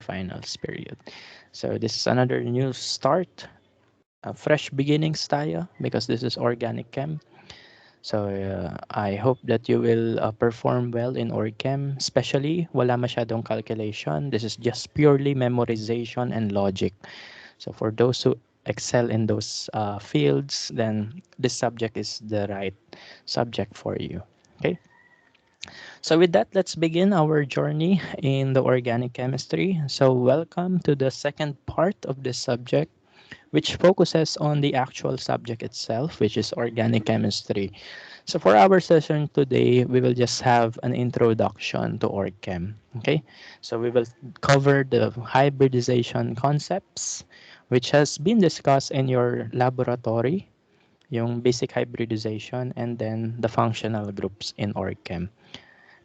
finals period. So this is another new start, fresh beginnings tayo because this is organic chem. So I hope that you will perform well in OrgChem, especially wala masyadong calculation. This is just purely memorization and logic. So for those who excel in those fields, then this subject is the right subject for you. Okay. So with that, let's begin our journey in the organic chemistry. So welcome to the second part of this subject, which focuses on the actual subject itself, which is organic chemistry. So for our session today, we will just have an introduction to OrgChem. Okay, so we will cover the hybridization concepts, which has been discussed in your laboratory, yung basic hybridization, and then the functional groups in OrgChem.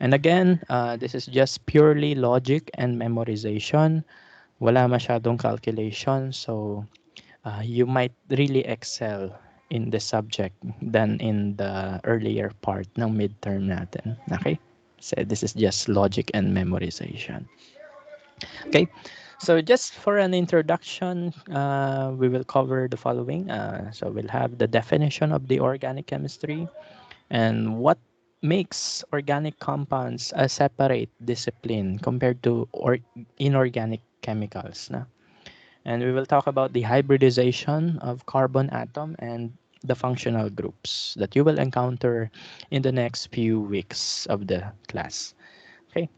And again, this is just purely logic and memorization. Wala masyadong calculation, so you might really excel in the subject than in the earlier part ng midterm natin. Okay? So this is just logic and memorization. Okay? So just for an introduction, we will cover the following. So we'll have the definition of the organic chemistry and what makes organic compounds a separate discipline compared to inorganic chemicals. Na? And we will talk about the hybridization of carbon atom and the functional groups that you will encounter in the next few weeks of the class. Okay,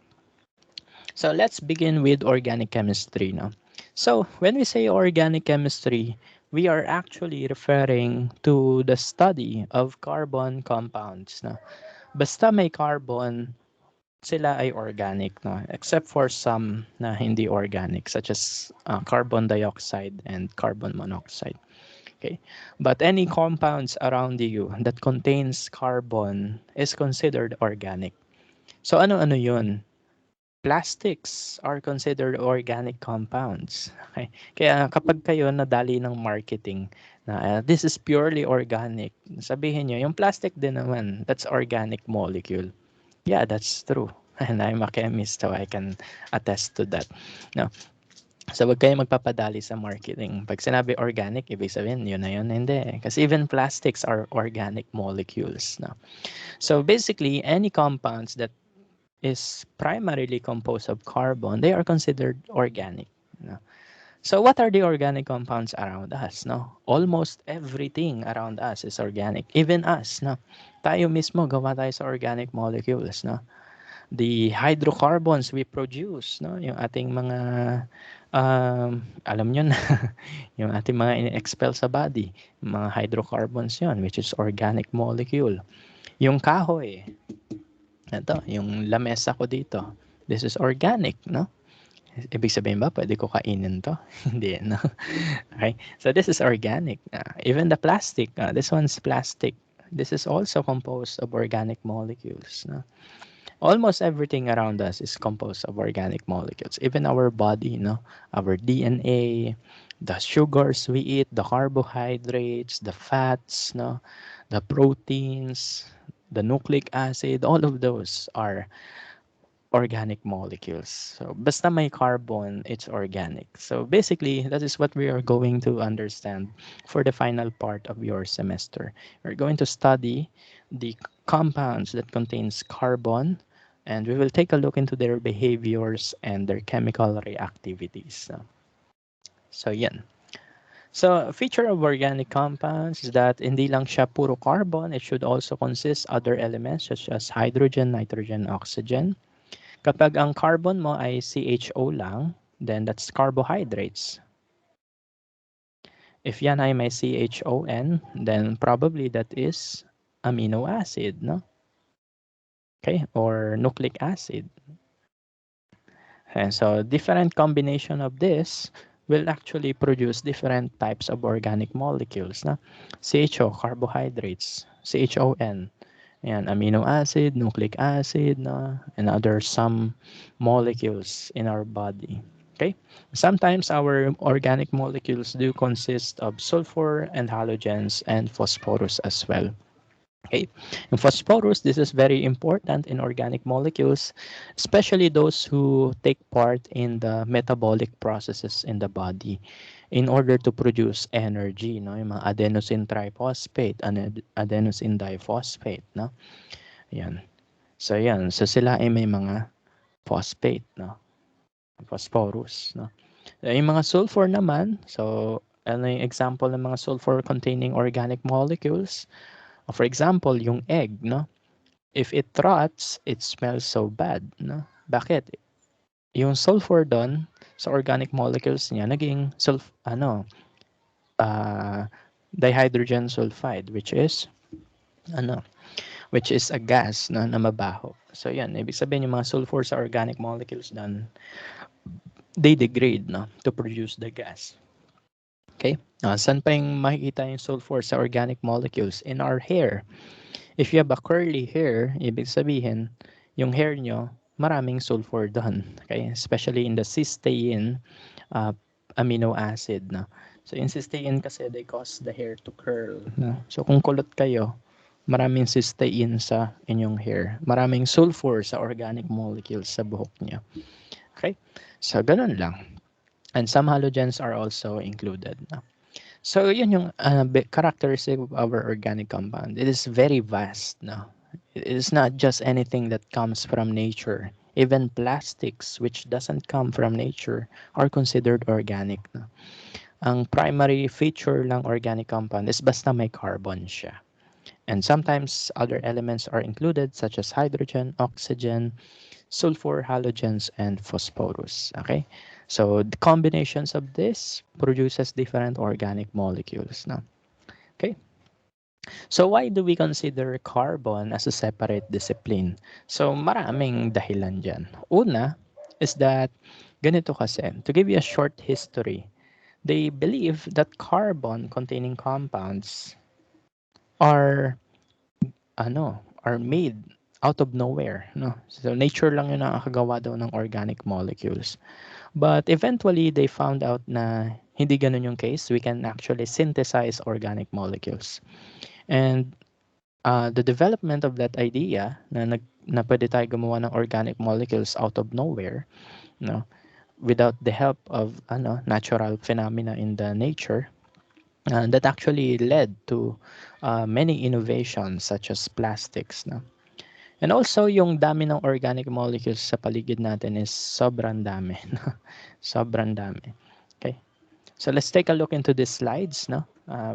so let's begin with organic chemistry now. So when we say organic chemistry, we are actually referring to the study of carbon compounds. Na. Basta may carbon, sila ay organic, no? Except for some na hindi organic, such as carbon dioxide and carbon monoxide. Okay? But any compounds around you that contains carbon is considered organic. So ano-ano yun? Plastics are considered organic compounds. Okay? Kaya kapag kayo nadali ng marketing na this is purely organic, sabihin nyo, yung plastic din naman, that's organic molecule. Yeah, that's true. And I'm a chemist, so I can attest to that. No. So, wag kayo magpapadali sa marketing. Pag sinabi organic, ibig sabihin, yun na yun. Hindi. Kasi even plastics are organic molecules. No? So, basically, any compounds that is primarily composed of carbon, they are considered organic. No? So, what are the organic compounds around us? No? Almost everything around us is organic. Even us. No? Tayo mismo, gawa tayo sa organic molecules. No? The hydrocarbons we produce, no? Yung ating mga, alam nyo na, yung ating mga in-expel sa body, mga hydrocarbons yon which is organic molecule. Yung kahoy, ito, yung lamesa ko dito, this is organic, no? Ibig sabihin ba, pwede ko kainin to? Hindi, no? Okay, so this is organic. Even the plastic, this one's plastic. This is also composed of organic molecules, no? Almost everything around us is composed of organic molecules. Even our body, no, our DNA, the sugars we eat, the carbohydrates, the fats, no, the proteins, the nucleic acid, all of those are organic molecules. So basta may carbon, it's organic. So basically, that is what we are going to understand for the final part of your semester. We're going to study the compounds that contains carbon, and we will take a look into their behaviors and their chemical reactivities. So yan. So a feature of organic compounds is that hindi lang siya puro carbon, it should also consist other elements such as hydrogen, nitrogen, oxygen. Kapag ang carbon mo ay CHO lang, then that's carbohydrates. If yan ay may CHON, then probably that is amino acid, no? Okay, or nucleic acid. And so different combination of this will actually produce different types of organic molecules, na? CHO, carbohydrates, CHON, and amino acid, nucleic acid, no? And other some molecules in our body. Okay? Sometimes our organic molecules do consist of sulfur and halogens and phosphorus as well. Okay. In phosphorus, this is very important in organic molecules, especially those who take part in the metabolic processes in the body in order to produce energy, no? Yung mga adenosine triphosphate, adenosine diphosphate, no? Yan. So yan, so sila ay may mga phosphate, no? Phosphorus, no? Yung mga sulfur naman, so ano yung example ng mga sulfur containing organic molecules? For example, yung egg, no? If it rots, it smells so bad, no? Bakit? Yung sulfur doon sa organic molecules niya naging uh, dihydrogen sulfide, ano which is a gas, no, na mabaho. So yan, ibig sabihin yung mga sulfur sa organic molecules doon, they degrade, no, to produce the gas. Okay? Saan pa yung makikita yung sulfur sa organic molecules? In our hair. If you have a curly hair, ibig sabihin, yung hair nyo, maraming sulfur doon. Okay? Especially in the cysteine uh, amino acid. No? So, in cysteine kasi, they cause the hair to curl. No? So, kung kulot kayo, maraming cysteine sa inyong hair. Maraming sulfur sa organic molecules sa buhok nyo. Okay? So, ganun lang. And some halogens are also included. No? So, yun yung characteristic of our organic compound. It is very vast. No? It is not just anything that comes from nature. Even plastics, which doesn't come from nature, are considered organic. No? Ang primary feature ng organic compound is basta may carbon siya. And sometimes other elements are included such as hydrogen, oxygen, sulfur, halogens, and phosphorus. Okay? So the combinations of this produces different organic molecules. No? Okay? So why do we consider carbon as a separate discipline? So maraming dahilan dyan. Una is that ganito kasi, to give you a short history, they believe that carbon containing compounds are are made out of nowhere, no? So nature lang 'yung nakakagawa daw ng organic molecules. But eventually they found out na hindi ganoon 'yung case. We can actually synthesize organic molecules. And the development of that idea na pwede tayo gumawa ng organic molecules out of nowhere, no? Without the help of natural phenomena in the nature, that actually led to many innovations such as plastics, no? And also, yung dami ng organic molecules sa paligid natin is sobrang dami. No? Sobrang dami. Okay? So, let's take a look into these slides, no?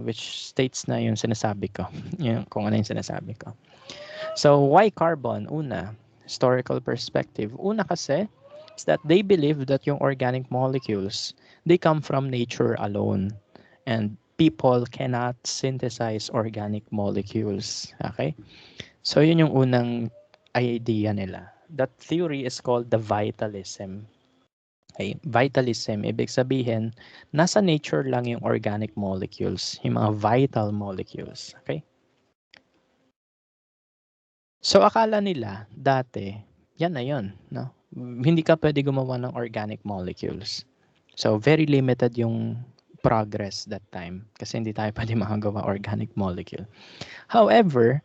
Which states na yung sinasabi ko. Yung, kung ano yung sinasabi ko. So, why carbon? Una, historical perspective. Una kasi, is that they believe that yung organic molecules, they come from nature alone. And people cannot synthesize organic molecules. Okay? So, yun yung unang idea nila. That theory is called the vitalism. Okay? Vitalism, ibig sabihin, nasa nature lang yung organic molecules, yung mga vital molecules. Okay? So, akala nila, dati, yan na yun. No? Hindi ka pwede gumawa ng organic molecules. So, very limited yung progress that time kasi hindi tayo pwede makagawa organic molecule. However,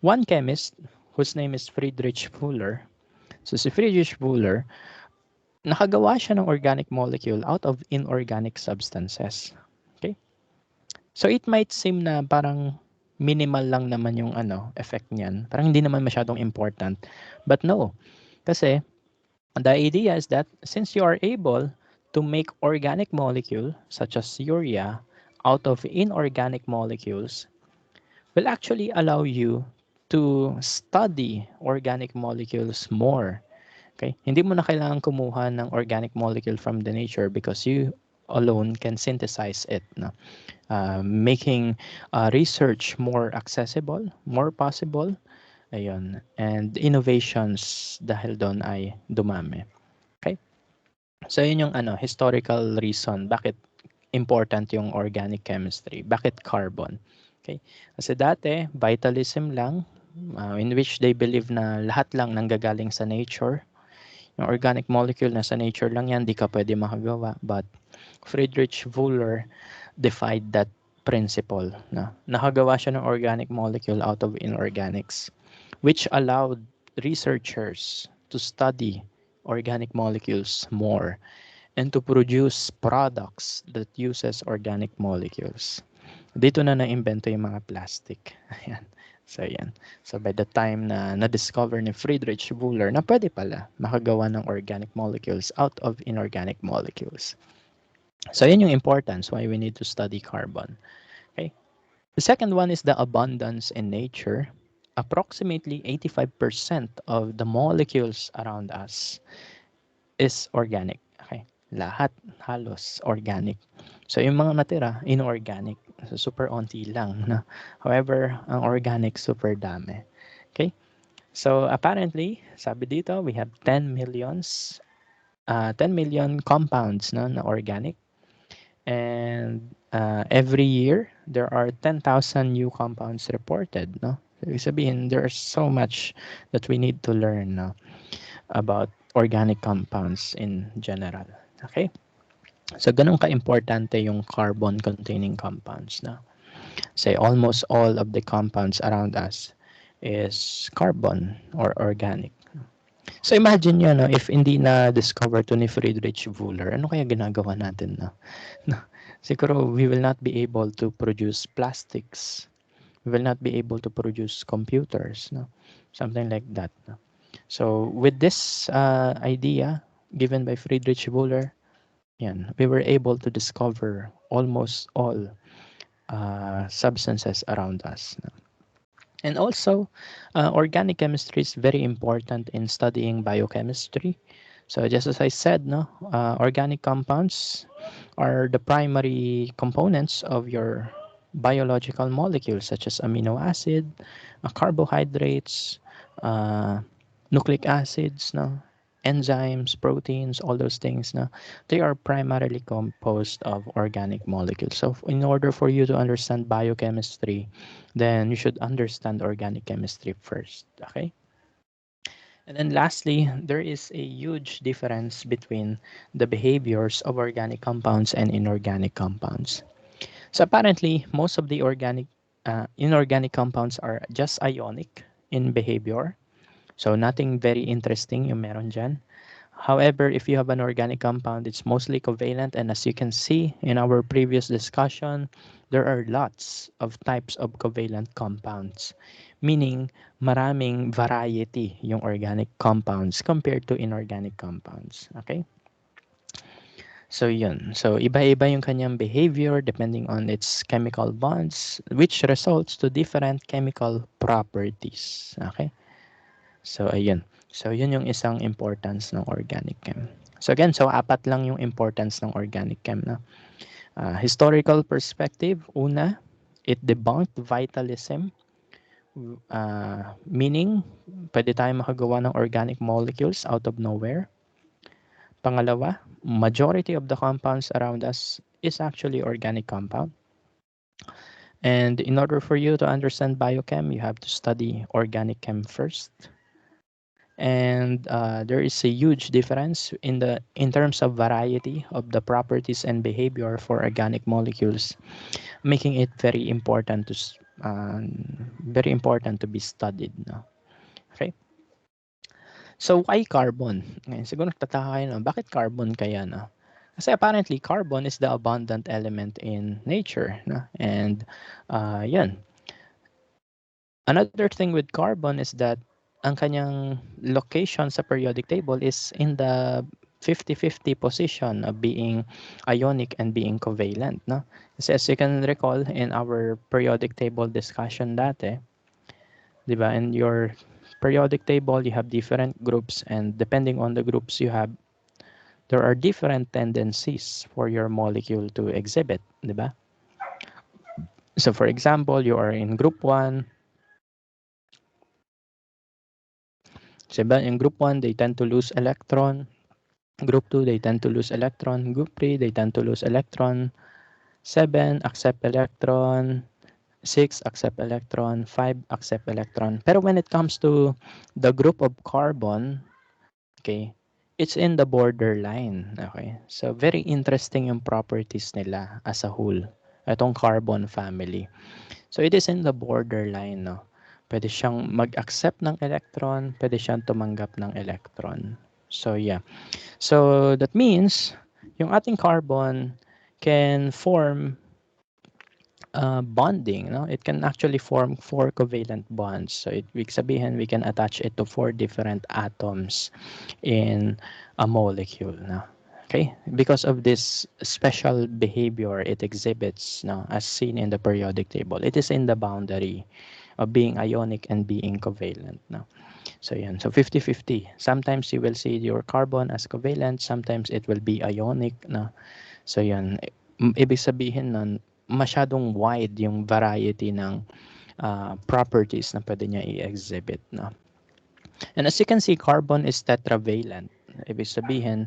one chemist whose name is Friedrich Fuller. So si Friedrich Fuller, nakagawa siya ng organic molecule out of inorganic substances. Okay? So it might seem na parang minimal lang naman yung effect niyan. Parang hindi naman masyadong important. But no. Kasi the idea is that since you are able to make organic molecule such as urea out of inorganic molecules, will actually allow you to study organic molecules more. Okay? Hindi mo na kailangan kumuha ng organic molecule from the nature because you alone can synthesize it. No? Making research more accessible, more possible. Ayun. And innovations dahil doon ay dumami. Okay? So yun yung historical reason bakit important yung organic chemistry. Bakit carbon? Okay? Kasi dati, vitalism lang, in which they believe na lahat lang nanggagaling sa nature. Yung organic molecule na sa nature lang yan, di ka pwede makagawa. But Friedrich Wöhler defied that principle. Na nakagawa siya ng organic molecule out of inorganics, which allowed researchers to study organic molecules more and to produce products that uses organic molecules. Dito na na-invento yung mga plastic. Ayan. So, yan. So, by the time na na-discover ni Friedrich Wöhler na pwede pala makagawa ng organic molecules out of inorganic molecules. So, yan yung importance why we need to study carbon. Okay. The second one is the abundance in nature. Approximately 85% of the molecules around us is organic. Okay. Lahat halos organic. So, yung mga natira, inorganic. So, super onti lang. No? However, ang organic, super dami. Okay? So, apparently, sabi dito, we have 10 million compounds no, na organic. And every year, there are 10,000 new compounds reported. No? So, ibig sabihin, there's so much that we need to learn no, about organic compounds in general. Okay? So, ganun ka-importante yung carbon-containing compounds. No? Say, almost all of the compounds around us is carbon or organic. So, imagine nyo, no, if hindi na-discover to ni Friedrich Wöhler, ano kaya ginagawa natin? No? No? Siguro, we will not be able to produce plastics. We will not be able to produce computers. No? Something like that. No? So, with this idea given by Friedrich Wöhler, yan, we were able to discover almost all substances around us. And also, organic chemistry is very important in studying biochemistry. So just as I said, no, organic compounds are the primary components of your biological molecules, such as amino acid, carbohydrates, uh, nucleic acids, no, enzymes, proteins, all those things, no, they are primarily composed of organic molecules. So in order for you to understand biochemistry, then you should understand organic chemistry first, okay? And then lastly, there is a huge difference between the behaviors of organic compounds and inorganic compounds. So apparently, most of the inorganic compounds are just ionic in behavior. So nothing very interesting yung meron dyan. However, if you have an organic compound, it's mostly covalent. And as you can see in our previous discussion, there are lots of types of covalent compounds. Meaning, maraming variety yung organic compounds compared to inorganic compounds. Okay? So yun. So iba-iba yung kanyang behavior depending on its chemical bonds, which results to different chemical properties. Okay? So ayun. So yun yung isang importance ng organic chem. So again, so apat lang yung importance ng organic chem. No? Historical perspective, una, it debunked vitalism. Meaning, pwede tayo makagawa ng organic molecules out of nowhere. Pangalawa, majority of the compounds around us is actually organic compound. And in order for you to understand biochem, you have to study organic chem first. And there is a huge difference in terms of variety of the properties and behavior for organic molecules, making it very important to be studied. No? Okay. So why carbon? Ngayon, siguro nagtataka kayo, no? Bakit carbon kaya? No? Kasi apparently carbon is the abundant element in nature. No? And yan. Another thing with carbon is that ang kanyang location sa periodic table is in the 50-50 position of being ionic and being covalent. No? Kasi as you can recall in our periodic table discussion dati, di ba, in your periodic table, you have different groups, and depending on the groups you have, there are different tendencies for your molecule to exhibit, di ba? So for example, you are in group 1. So in group 1, they tend to lose electron. Group 2, they tend to lose electron. Group 3, they tend to lose electron. 7, accept electron. 6, accept electron. 5, accept electron. Pero when it comes to the group of carbon, okay, it's in the borderline. Okay, so very interesting yung properties nila as a whole. itong carbon family. So it is in the borderline, no? Pwede siyang mag-accept ng electron, pwede siyang tumanggap ng electron. So yeah. So that means yung ating carbon can form bonding, no? It can actually form 4 covalent bonds. So ibig sabihin, we can attach it to 4 different atoms in a molecule, no? Okay, because of this special behavior it exhibits, no, as seen in the periodic table, it is in the boundary of being ionic and being covalent, no? So yan, so 50-50. Sometimes you will see your carbon as covalent, sometimes it will be ionic, no? So yan, ibig sabihin nun, masyadong wide yung variety ng properties na pwede niya i-exhibit, no? And as you can see, carbon is tetravalent. Ibig sabihin,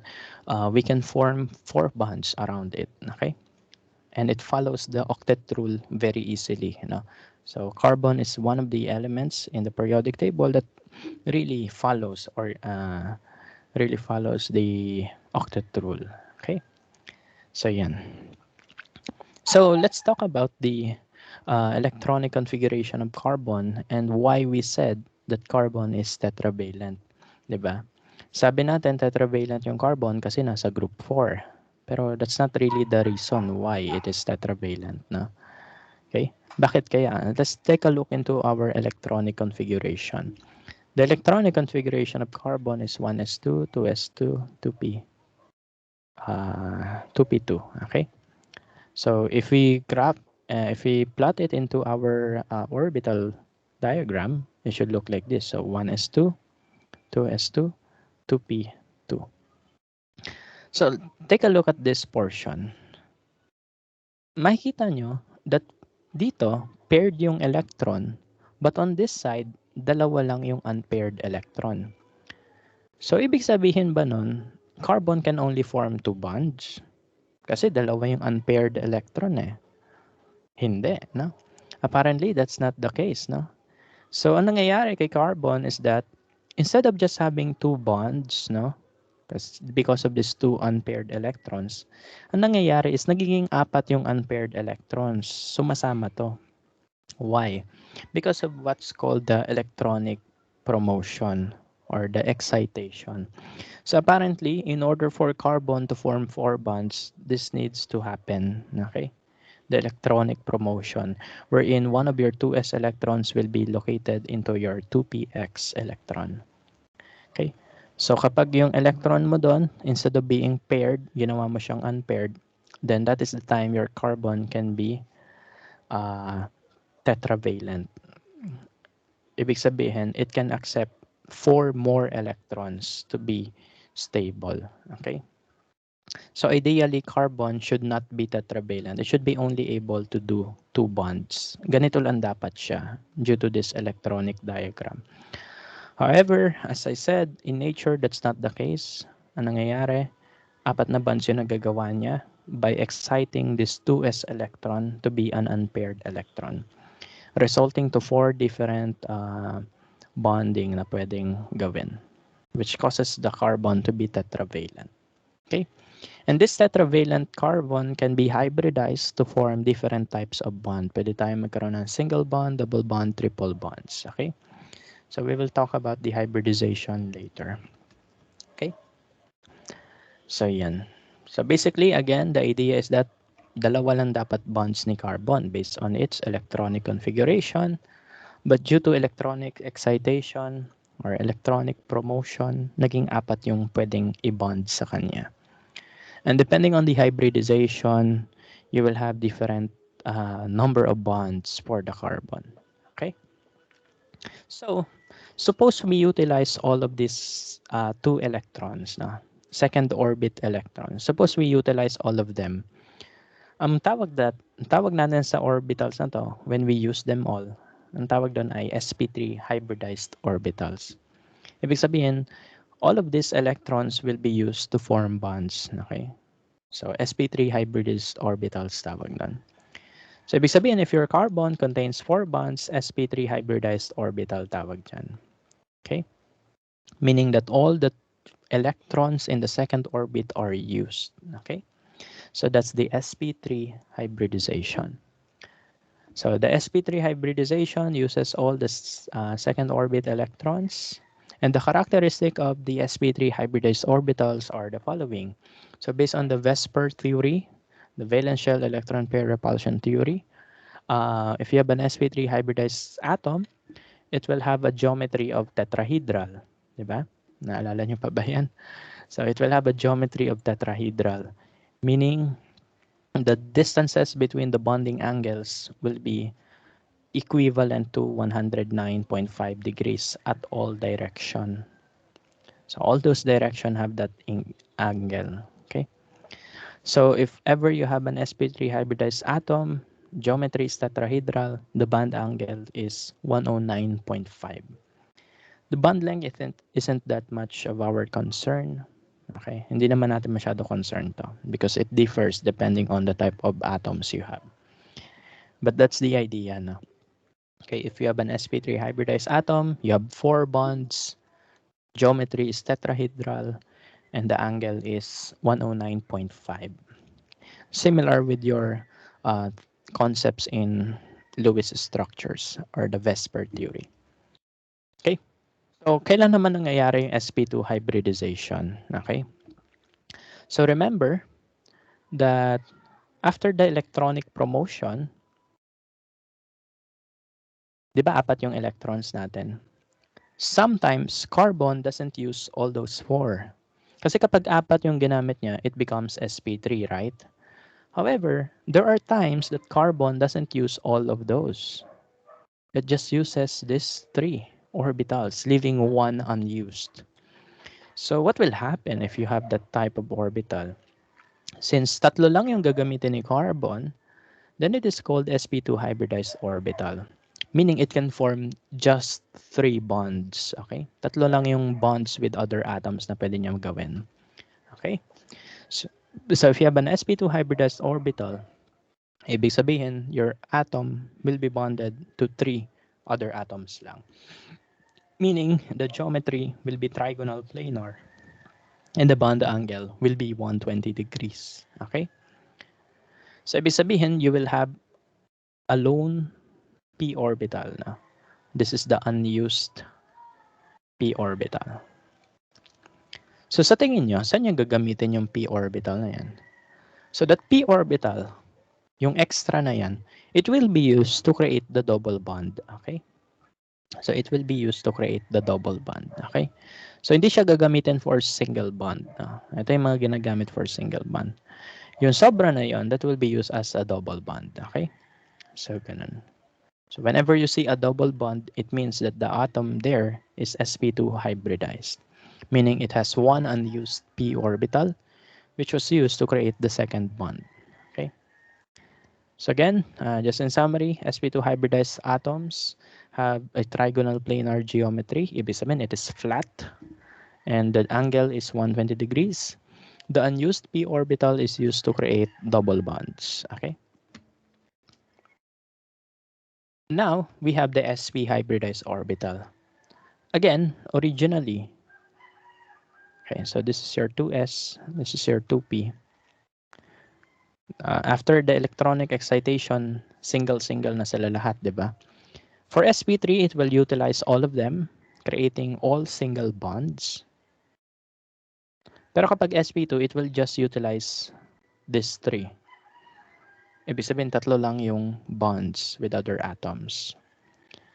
we can form 4 bonds around it, okay? And it follows the octet rule very easily, you know. So carbon is one of the elements in the periodic table that really follows the octet rule, okay? So yan. So let's talk about the electronic configuration of carbon and why we said that carbon is tetravalent, 'di ba? Sabi natin tetravalent yung carbon kasi nasa group 4. Pero that's not really the reason why it is tetravalent, no? Okay? Bakit kaya? Let's take a look into our electronic configuration. The electronic configuration of carbon is 1s2, 2s2, 2p, 2p2, okay? So if we plot it into our orbital diagram, it should look like this. So 1s2, 2s2, 2p2. So take a look at this portion. Makikita nyo that dito, paired yung electron, but on this side, dalawa lang yung unpaired electron. So ibig sabihin ba nun, carbon can only form 2 bonds? Kasi dalawa yung unpaired electron eh. Hindi, no? Apparently, that's not the case, no? So, ang nangyayari kay carbon is that instead of just having 2 bonds, no? Because of these 2 unpaired electrons, ang nangyayari is nagiging 4 yung unpaired electrons. Sumasama to. Why? Because of what's called the electronic promotion or the excitation. So apparently, in order for carbon to form 4 bonds, this needs to happen, okay? The electronic promotion, wherein one of your 2s electrons will be located into your 2px electron. Okay? So kapag yung electron mo doon, instead of being paired, ginawa mo siyang unpaired, then that is the time your carbon can be tetravalent. Ibig sabihin, it can accept 4 more electrons to be stable. Okay? So ideally, carbon should not be tetravalent. It should be only able to do 2 bonds. Ganito lang dapat siya due to this electronic diagram. However, as I said, in nature, that's not the case. Ang nangyayari, 4 na bonds yung nagagawa niya by exciting this 2s electron to be an unpaired electron, resulting to 4 different bonding na pwedeng gawin, which causes the carbon to be tetravalent. Okay? And this tetravalent carbon can be hybridized to form different types of bond. Pwede tayong magkaroon ng single bond, double bond, triple bonds. Okay? So we will talk about the hybridization later. Okay? So yan. So basically, again, the idea is that dalawa lang dapat bonds ni carbon based on its electronic configuration. But due to electronic excitation or electronic promotion, naging 4 yung pwedeng i-bond sa kanya. And depending on the hybridization, you will have different number of bonds for the carbon. Okay? So, suppose we utilize all of these 2 electrons, second orbit electrons. Suppose we utilize all of them. Tawag natin sa orbitals na to, when we use them all, ang tawag doon ay sp3 hybridized orbitals. Ibig sabihin, all of these electrons will be used to form bonds. Okay? So, sp3 hybridized orbitals tawag doon. So, ibig sabihin, if your carbon contains 4 bonds, sp3 hybridized orbital tawag dyan. Okay? Meaning that all the electrons in the second orbit are used. Okay? So that's the sp3 hybridization. So the sp3 hybridization uses all the second orbit electrons. And the characteristic of the sp3 hybridized orbitals are the following. So based on the VSEPR theory, the valence shell electron pair repulsion theory, if you have an sp3 hybridized atom, it will have a geometry of tetrahedral. Diba? Naalala nyo pa ba yan? So it will have a geometry of tetrahedral, meaning the distances between the bonding angles will be equivalent to 109.5 degrees at all direction. So all those direction have that angle. Okay. So if ever you have an sp3 hybridized atom, geometry is tetrahedral, the bond angle is 109.5. The bond length isn't that much of our concern. Okay, hindi naman natin masyado concern to because it differs depending on the type of atoms you have. But that's the idea, no? Okay, if you have an sp3 hybridized atom, you have 4 bonds, geometry is tetrahedral, and the angle is 109.5. Similar with your concepts in Lewis structures or the VSEPR theory. Okay, so kailan naman nangyayari yung sp2 hybridization? Okay, so remember that after the electronic promotion, di ba apat yung electrons natin? Sometimes carbon doesn't use all those 4. Kasi kapag apat yung ginamit niya, it becomes sp3, right? However, there are times that carbon doesn't use all of those. It just uses these 3 orbitals, leaving 1 unused. So what will happen if you have that type of orbital? Since tatlo lang yung gagamitin ni carbon, then it is called sp2 hybridized orbital. Meaning it can form just 3 bonds. Okay? Tatlo lang yung bonds with other atoms na pwede niyang gawin. Okay? So if you have an sp2 hybridized orbital, ibig sabihin, your atom will be bonded to 3 other atoms lang. Meaning, the geometry will be trigonal planar and the bond angle will be 120 degrees. Okay? So ibig sabihin, you will have a lone p orbital na. This is the unused p orbital. So sa tingin nyo, saan nyo gagamitin yung p orbital na yan? So that p orbital, yung extra na yan, it will be used to create the double bond. Okay? So it will be used to create the double bond. Okay? So hindi siya gagamitin for single bond. Ito yung mga ginagamit for single bond. Yung sobra na yon, that will be used as a double bond. Okay? So ganun. So whenever you see a double bond, it means that the atom there is sp2 hybridized, meaning it has one unused p orbital, which was used to create the second bond. Okay. So again, just in summary, sp2 hybridized atoms have a trigonal planar geometry. Ibig sabihin, it is flat, and the angle is 120 degrees. The unused p orbital is used to create double bonds. Okay. Now, we have the sp hybridized orbital. Again, originally, okay, so this is your 2s, this is your 2p. After the electronic excitation, single-single na sila lahat, di ba? For sp3, it will utilize all of them, creating all single bonds. Pero kapag sp2, it will just utilize these 3. Ibig sabihin, tatlo lang yung bonds with other atoms.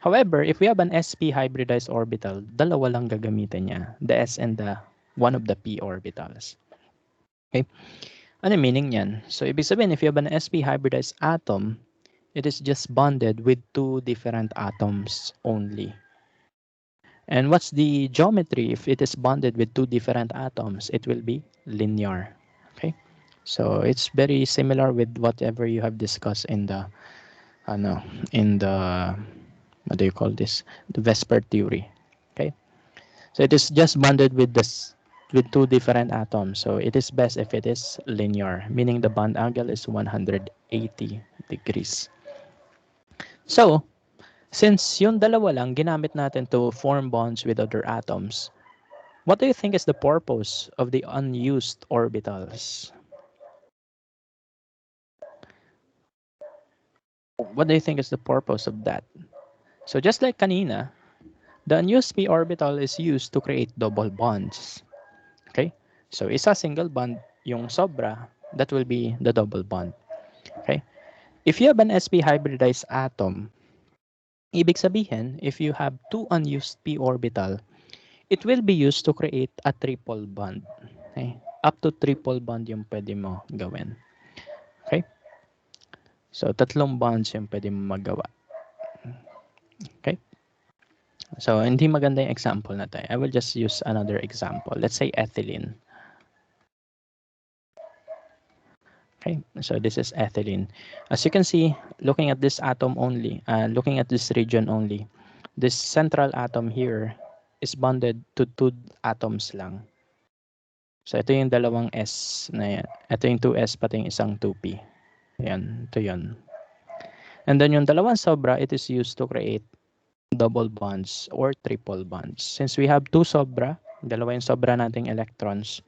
However, if we have an sp hybridized orbital, dalawa lang gagamitin niya, the s and the one of the p orbitals. Okay? Ano meaning niyan? So, ibig sabihin, if you have an sp hybridized atom, it is just bonded with 2 different atoms only. And what's the geometry? If it is bonded with 2 different atoms, it will be linear. Okay? So, it's very similar with whatever you have discussed in the, what do you call this? The VSEPR theory. Okay? So, it is just bonded with this with 2 different atoms. So it is best if it is linear, meaning the bond angle is 180 degrees. So, since yung dalawa lang ginamit natin to form bonds with other atoms, what do you think is the purpose of the unused orbitals? What do you think is the purpose of that? So just like kanina, the unused p orbital is used to create double bonds. Okay? So isa single bond, yung sobra, that will be the double bond. Okay? If you have an sp hybridized atom, ibig sabihin, if you have two unused p orbital, it will be used to create a triple bond. Okay? Up to triple bond yung pwede mo gawin. Okay? So, tatlong bonds yung pwede mo magawa. Okay? So, hindi maganda yung example na tayo. I will just use another example. Let's say ethylene. Okay, so this is ethylene. As you can see, looking at this atom only, looking at this region only, this central atom here is bonded to two atoms lang. So, ito yung dalawang S na yan. Ito yung 2S pati yung isang 2P. Ayan, ito yun. And then yung dalawang sobra, it is used to create double bonds or triple bonds. Since we have two sobra, dalawa yung sobra nating electrons,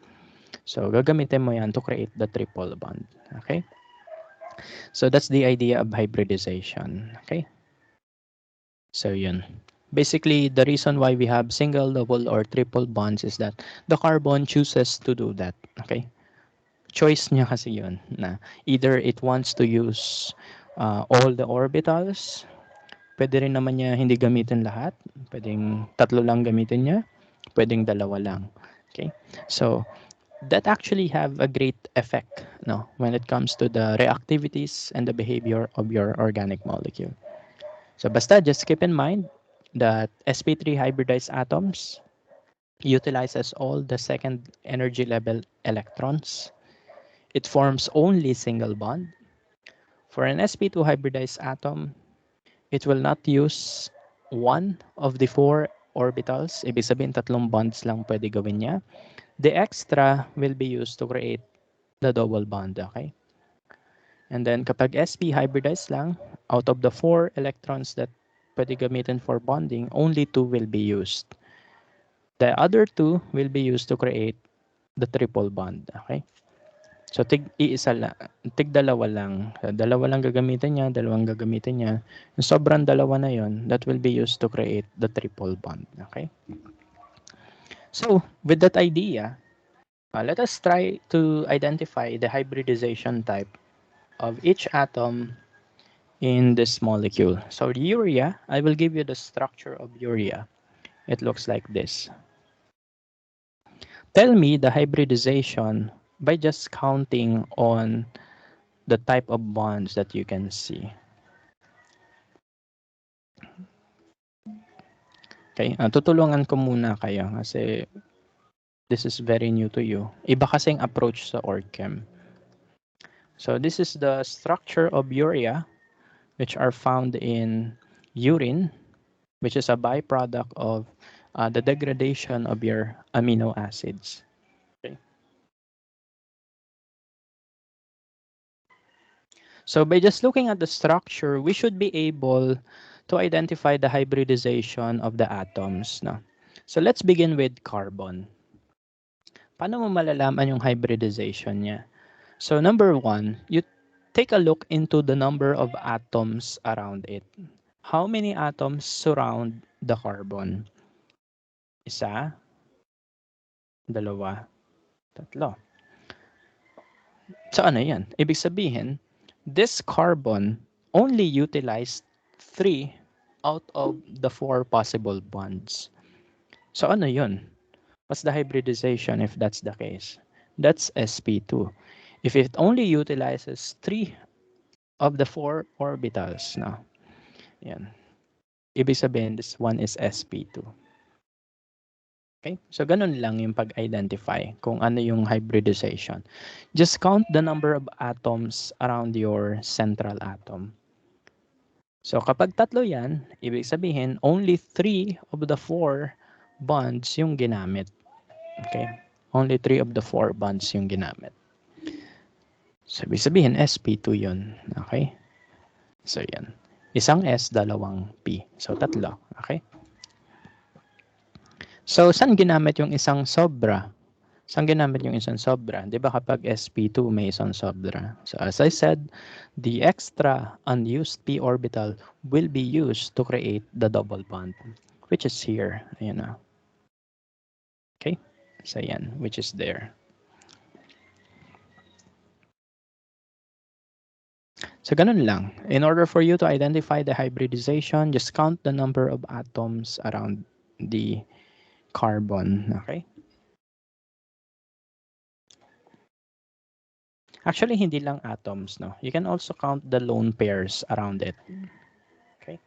so gagamitin mo yan to create the triple bond. Okay? So that's the idea of hybridization. Okay? So yun. Basically, the reason why we have single, double, or triple bonds is that the carbon chooses to do that. Okay? Choice niya kasi yun na either it wants to use all the orbitals. Pwede rin naman niya hindi gamitin lahat. Pwedeng tatlo lang gamitin niya. Pwedeng dalawa lang. Okay? So, that actually have a great effect when it comes to the reactivities and the behavior of your organic molecule. So, basta just keep in mind that sp3 hybridized atoms utilizes all the second energy level electrons. It forms only single bond. For an sp2 hybridized atom, it will not use one of the four orbitals. Ibig sabihin, tatlong bonds lang pwede gawin niya. The extra will be used to create the double bond, okay? And then kapag sp hybridized lang, out of the four electrons that pwede gamitin for bonding, only two will be used. The other two will be used to create the triple bond, okay? So tig-dalawa lang. Dalawa lang gagamitin niya, dalawang gagamitin niya. Yung sobrang dalawa na yon, that will be used to create the triple bond, okay? So, with that idea, let us try to identify the hybridization type of each atom in this molecule. So urea, I will give you the structure of urea. It looks like this. Tell me the hybridization by just counting on the type of bonds that you can see. Okay, tutulungan ko muna kayo kasi this is very new to you. Iba kasing approach sa OrgChem. So this is the structure of urea, which are found in urine, which is a byproduct of the degradation of your amino acids. Okay. So by just looking at the structure, we should be able to identify the hybridization of the atoms. No? So let's begin with carbon. Paano mo malalaman yung hybridization niya? So number one, you take a look into the number of atoms around it. How many atoms surround the carbon? Isa, dalawa, tatlo. So ano yan? Ibig sabihin, this carbon only utilized 3 out of the 4 possible bonds. So ano yun? What's the hybridization if that's the case? That's sp2. If it only utilizes 3 of the 4 orbitals, no? Yan. Ibig sabihin, this one is sp2. Okay? So, ganun lang yung pag-identify kung ano yung hybridization. Just count the number of atoms around your central atom. So, kapag tatlo yan, ibig sabihin, only 3 of the 4 bonds yung ginamit. Okay? Only 3 of the 4 bonds yung ginamit. So, ibig sabihin, sp2 yun. Okay? So, yan. Isang S, dalawang P. So, tatlo. Okay? So, saan ginamit yung isang sobra? Saan ginamit yung isang sobra? Di ba kapag sp2 may isang sobra? So as I said, the extra unused p orbital will be used to create the double bond, which is here. Ayan na. Okay? So yan, which is there. So ganun lang. In order for you to identify the hybridization, just count the number of atoms around the carbon. Okay? Actually, hindi lang atoms, no? You can also count the lone pairs around it. Okay?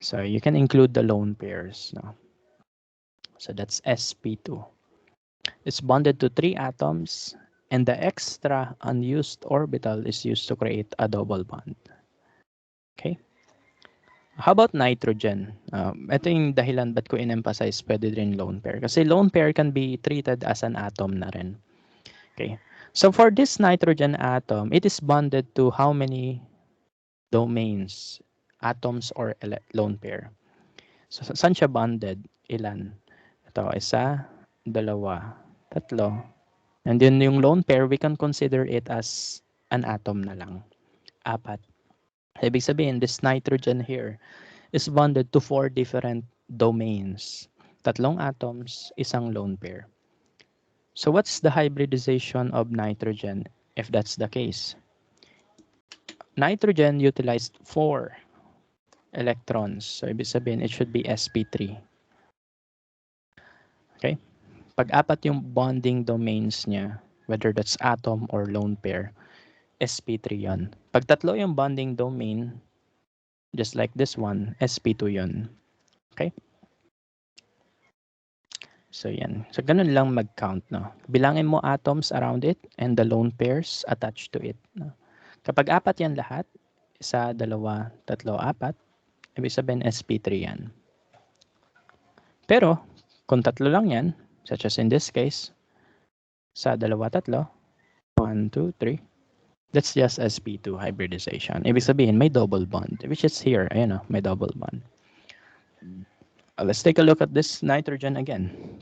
So you can include the lone pairs, no? So that's sp2. It's bonded to 3 atoms, and the extra unused orbital is used to create a double bond. Okay? How about nitrogen? Ito yung dahilan ba't ko in-emphasize pwede rin lone pair. Kasi lone pair can be treated as an atom na rin. Okay. So for this nitrogen atom, it is bonded to how many domains? Atoms or lone pair? So saan siya bonded? Ilan? Ito, isa, dalawa, tatlo. And then yung lone pair, we can consider it as an atom na lang. 4. Ibig sabihin, this nitrogen here is bonded to 4 different domains. 3 atoms, isang lone pair. So what's the hybridization of nitrogen if that's the case? Nitrogen utilized 4 electrons. So ibig sabihin, it should be sp3. Okay? Pag 4 yung bonding domains niya, whether that's atom or lone pair, sp3 yon. Pag 3 yung bonding domain, just like this one, sp2 yon. Okay? So yan. So ganun lang mag-count, no? Bilangin mo atoms around it and the lone pairs attached to it, no? Kapag 4 yan lahat, 1, 2, 3, 4, ibig sabihin sp3 yan. Pero kung 3 lang yan, such as in this case, 1, 2, 3, 1, 2, 3, that's just sp2 hybridization. Ibig sabihin may double bond, which is here, ayan o, may double bond. Let's take a look at this nitrogen again.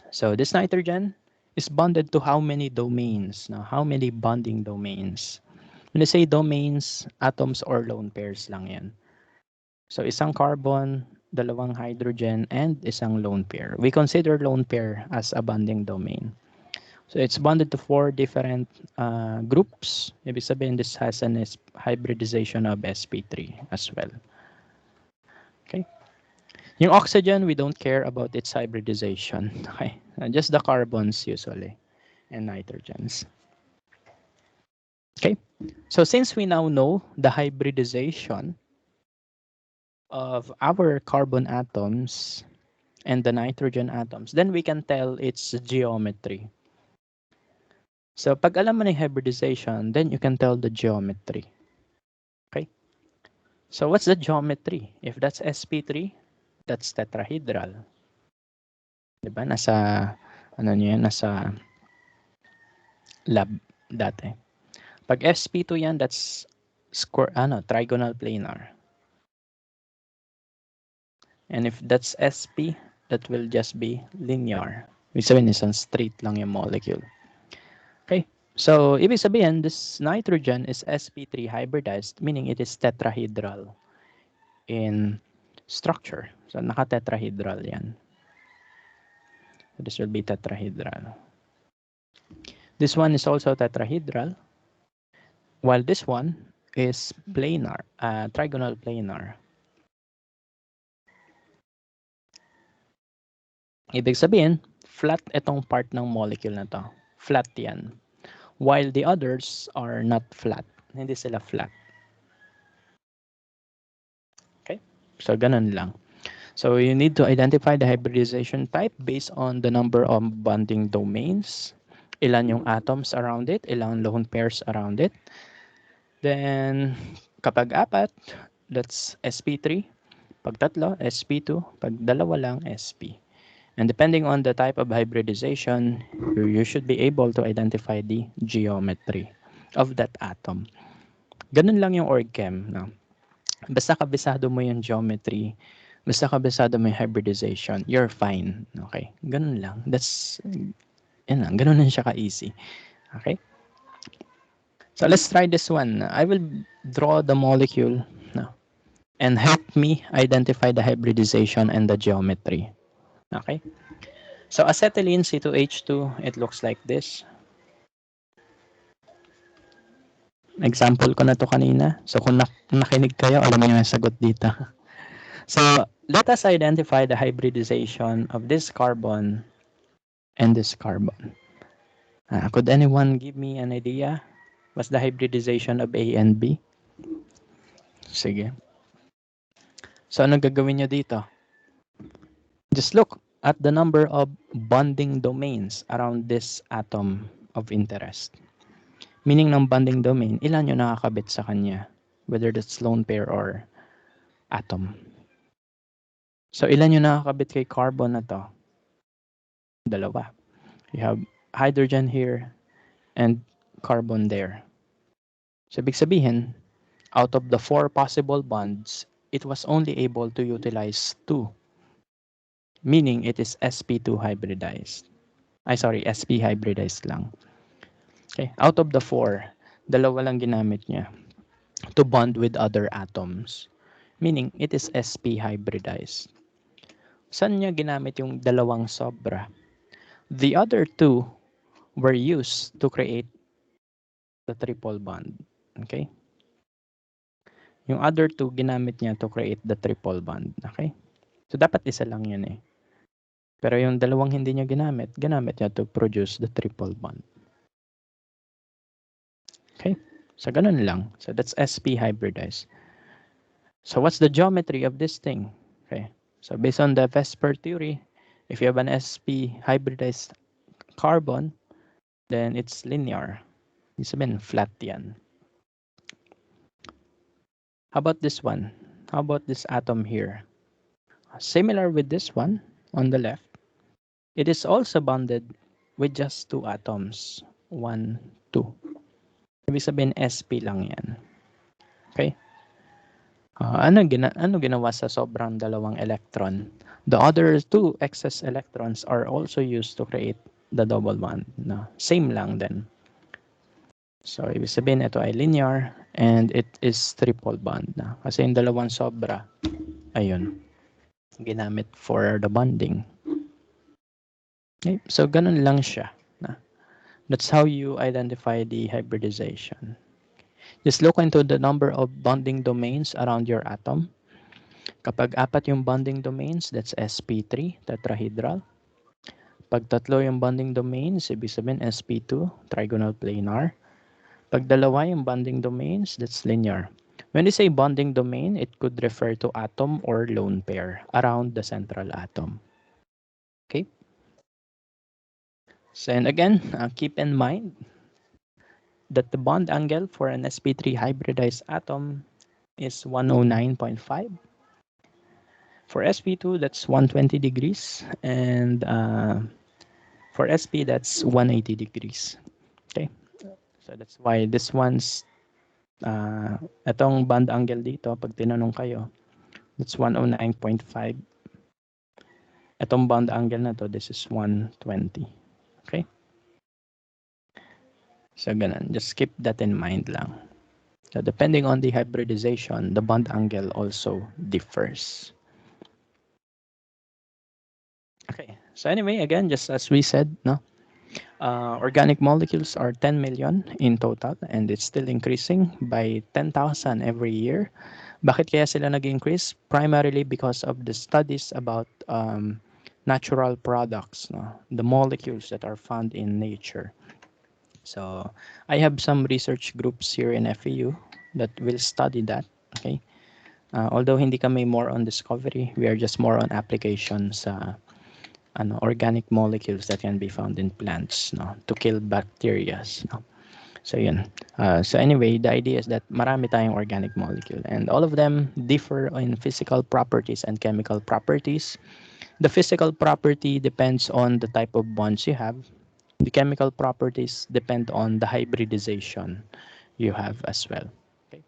So this nitrogen is bonded to how many domains? Now, how many bonding domains? When I say domains, atoms or lone pairs lang yan. So isang carbon, dalawang hydrogen, and isang lone pair. We consider lone pair as a bonding domain. So it's bonded to 4 different groups. Ibig sabihin, this has an hybridization of sp3 as well. Okay. Yung oxygen, we don't care about its hybridization. Okay. Just the carbons usually and nitrogens. Okay. So since we now know the hybridization of our carbon atoms and the nitrogen atoms, then we can tell its geometry. So pag alam mo ng hybridization, then you can tell the geometry. Okay? So what's the geometry? If that's sp3, that's tetrahedral. Diba? Nasa, ano niyo yan, nasa lab dati. Pag sp2 yan, that's trigonal planar. And if that's sp, that will just be linear. Ibig sabihin, isang straight lang yung molecule. Okay, so ibig sabihin, this nitrogen is sp3 hybridized, meaning it is tetrahedral in structure. So naka-tetrahedral yan. So this will be tetrahedral. This one is also tetrahedral, while this one is planar, trigonal planar. Ibig sabihin, flat itong part ng molecule na to. Flat yan. While the others are not flat. Hindi sila flat. Okay? So, ganun lang. So, you need to identify the hybridization type based on the number of bonding domains. Ilan yung atoms around it, ilang lone pairs around it. Then, kapag 4, that's sp3. Pag 3, sp2. Pag 2 lang, sp. And depending on the type of hybridization, you should be able to identify the geometry of that atom. Ganun lang yung org chem. No? Basta kabisado mo yung geometry, basta kabisado mo yung hybridization, you're fine. Okay? Ganun lang. That's Yan lang, ganun lang siya ka-easy. Okay? So let's try this one. I will draw the molecule now and help me identify the hybridization and the geometry. Okay? So acetylene C2H2, it looks like this. Example ko na to kanina. So kung nakinig kayo, alam niyo yung sagot dito. So let us identify the hybridization of this carbon and this carbon. Could anyone give me an idea? What's the hybridization of A and B? Sige. So ano gagawin nyo dito? Just look at the number of bonding domains around this atom of interest. Meaning ng bonding domain, ilan yung nakakabit sa kanya? Whether that's lone pair or atom. So ilan yung nakakabit kay carbon na to? Dalawa. You have hydrogen here and carbon there. So ibig sabihin, out of the 4 possible bonds, it was only able to utilize 2. Meaning it is sp2 hybridized. Sp hybridized lang. Okay, out of the 4, dalawa lang ginamit niya to bond with other atoms. Meaning it is sp hybridized. Saan niya ginamit yung dalawang sobra? The other 2 were used to create the triple bond. Okay? Yung other 2 ginamit niya to create the triple bond. Okay? So dapat isa lang yun eh. Pero yung dalawang hindi niya ginamit niya to produce the triple bond. Okay? So ganun lang. So that's sp hybridized. So what's the geometry of this thing? Okay. So based on the Vesper theory, if you have an sp hybridized carbon, then it's linear. Ibig sabihin, flat yan. How about this one? How about this atom here? Similar with this one on the left, it is also bonded with just 2 atoms. 1, 2. Ibig sabihin, sp lang yan. Okay? Ano ginawa sa sobrang dalawang electron? The other 2 excess electrons are also used to create the double bond. No? Same lang din. So, ibig sabihin, ito ay linear and it is triple bond na. Kasi yung dalawang sobra, ayun, ginamit for the bonding. Okay? So, ganun lang siya. Na. That's how you identify the hybridization. Just look into the number of bonding domains around your atom. Kapag 4 yung bonding domains, that's sp3, tetrahedral. Pag 3 yung bonding domains, ibig sabihin sp2, trigonal planar. Pag 2 yung bonding domains, that's linear. When you say bonding domain, it could refer to atom or lone pair around the central atom. Okay? So, and again, keep in mind that the bond angle for an sp3 hybridized atom is 109.5. For sp2, that's 120 degrees. And for sp, that's 180 degrees. Okay? So that's why this one's, itong bond angle dito, pag tinanong kayo, that's 109.5. Itong bond angle na to, this is 120. Okay? So ganun, just keep that in mind lang. So depending on the hybridization, the bond angle also differs. Okay, so anyway, again, just as we said, no, organic molecules are 10 million in total and it's still increasing by 10,000 every year. Bakit kaya sila nag-increase? Primarily because of the studies about natural products, no, the molecules that are found in nature. So I have some research groups here in FEU that will study that. Okay, although hindi kami more on discovery, we are just more on applications. Organic molecules that can be found in plants, no, to kill bacteria. No? So yun. So anyway, the idea is that marami tayong organic molecule and all of them differ in physical properties and chemical properties. The physical property depends on the type of bonds you have. The chemical properties depend on the hybridization you have as well. Okay.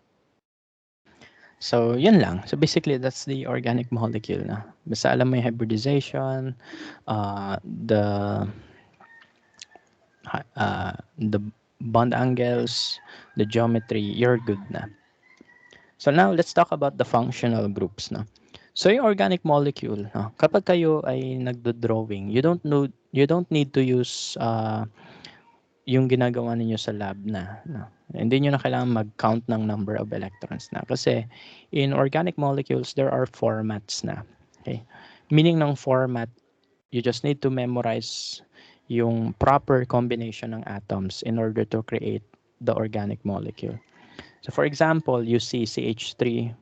So, yun lang. So, basically, that's the organic molecule na. Basta alam mo yung hybridization, the the bond angles, the geometry, you're good na. So now let's talk about the functional groups. No? So yung organic molecule, no? Kapag kayo ay nagdo-drawing, you don't need to use yung ginagawa ninyo sa lab na. No? Hindi nyo na kailangan mag-count ng number of electrons na. Kasi in organic molecules, there are formats na. Okay? Meaning ng format, you just need to memorize yung proper combination ng atoms in order to create the organic molecule. So for example, you see CH3,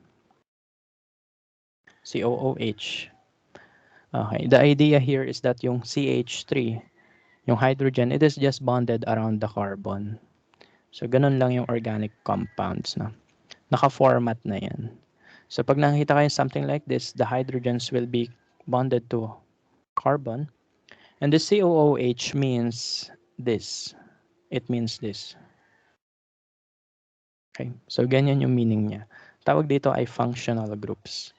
COOH. Okay, the idea here is that yung CH3, yung hydrogen, it is just bonded around the carbon. So ganun lang yung organic compounds. No? Naka-format na yan. So pag nakita kayo something like this, the hydrogens will be bonded to carbon. And the COOH means this. It means this. Okay, so ganyan yung meaning niya. Tawag dito ay functional groups.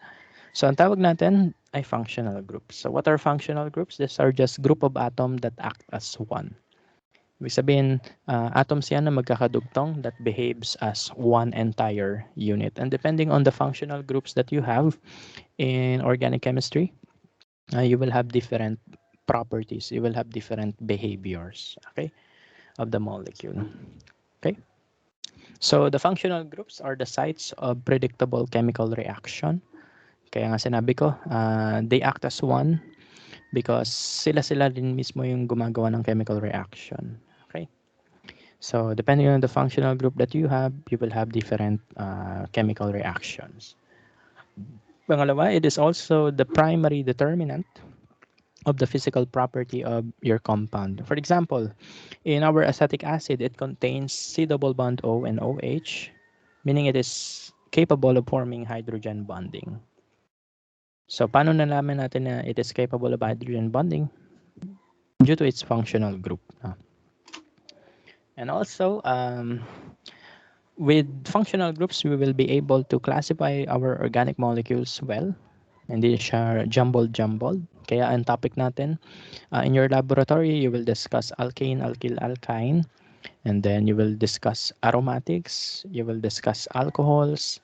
So ang tawag natin ay functional groups. So what are functional groups? These are just group of atom that act as one. Ibig sabihin, atoms yan na magkakadugtong that behaves as one entire unit. And depending on the functional groups that you have in organic chemistry, you will have different properties. You will have different behaviors, okay, of the molecule. Okay. So the functional groups are the sites of predictable chemical reaction. Kaya nga sinabi ko, they act as one because sila din mismo yung gumagawa ng chemical reaction. Okay? So depending on the functional group that you will have different chemical reactions. Pangalawa, it is also the primary determinant of the physical property of your compound. For example, in our acetic acid, it contains C double bond O and OH, meaning it is capable of forming hydrogen bonding. So, paano nalaman natin na it is capable of hydrogen bonding? Due to its functional group. And also, with functional groups, we will be able to classify our organic molecules well. Hindi siya jumbled. Kaya ang topic natin, in your laboratory, you will discuss alkane, alkyl, alkyne. And then you will discuss aromatics, you will discuss alcohols,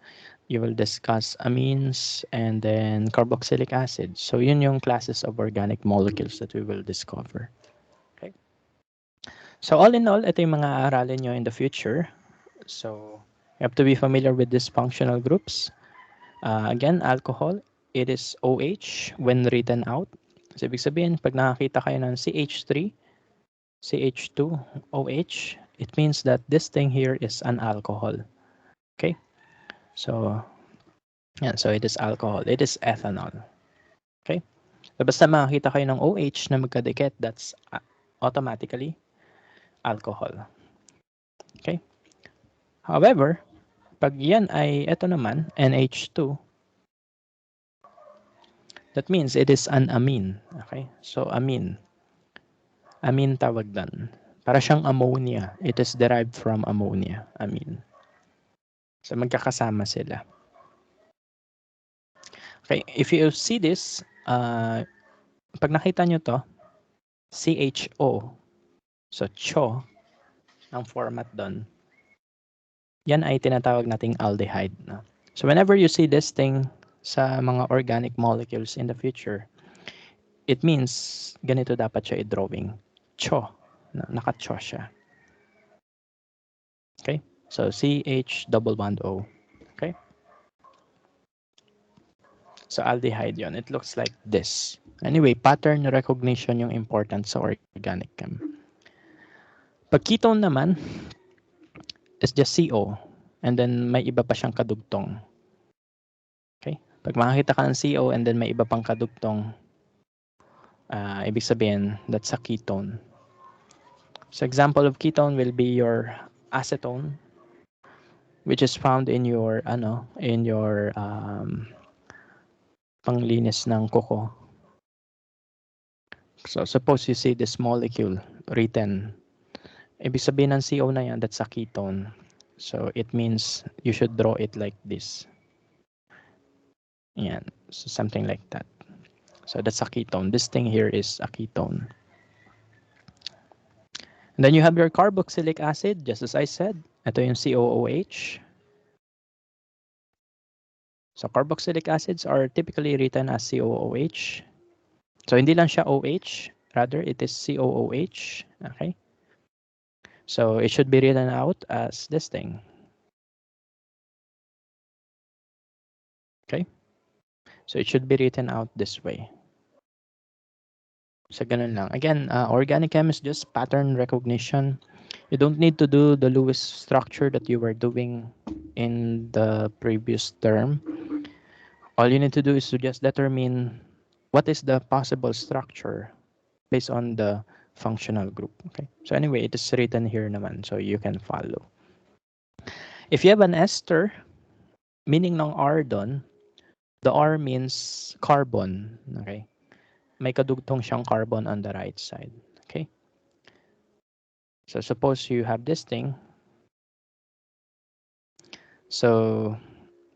you will discuss amines, and then carboxylic acid. So yun yung classes of organic molecules that we will discover. Okay. So all in all, ito yung mga aaralin nyo in the future. So you have to be familiar with these functional groups. Again, alcohol, it is OH when written out. So ibig sabihin, pag nakakita kayo ng CH3, CH2, OH, it means that this thing here is an alcohol. Okay? So, yeah, so it is alcohol. It is ethanol. Okay? So basta makakita kayo ng OH na magkadikit, that's automatically alcohol. Okay? However, pag yan ay ito naman, NH2, that means it is an amine. Okay? So, amine. Amine tawag doon. Para siyang ammonia. It is derived from ammonia. Amine. So, magkakasama sila. Okay, if you see this, pag nakita nyo to, CHO, so CHO, ang format doon, yan ay tinatawag nating aldehyde. No? So whenever you see this thing sa mga organic molecules in the future, it means ganito dapat siya i-drawing. CHO, no? Naka-CHO siya. Okay, so CH double bond O. Okay, so aldehyde yon. It looks like this. Anyway, pattern recognition yung important sa organic chem. Pag ketone naman, is just CO. And then may iba pa siyang kadugtong. Okay? Pag makakita ka ng CO and then may iba pang kadugtong, ibig sabihin, that's a ketone. So example of ketone will be your acetone, which is found in your, panglinis ng kuko. So suppose you see this molecule written, ibig sabihin ng CO na yan, that's a ketone. So it means you should draw it like this. Yan, so something like that. So that's a ketone. This thing here is a ketone. And then you have your carboxylic acid, just as I said. Ito yung COOH. So carboxylic acids are typically written as COOH. So hindi lang siya OH, rather it is COOH. Okay? So it should be written out as this thing. Okay? So it should be written out this way. So ganun lang. Again, organic chem is just pattern recognition. You don't need to do the Lewis structure that you were doing in the previous term. All you need to do is to just determine what is the possible structure based on the functional group. Okay. So anyway, it is written here naman, so you can follow. If you have an ester, meaning ng R doon, the R means carbon. Okay. May kadugtong siyang carbon on the right side. Okay. So suppose you have this thing. So,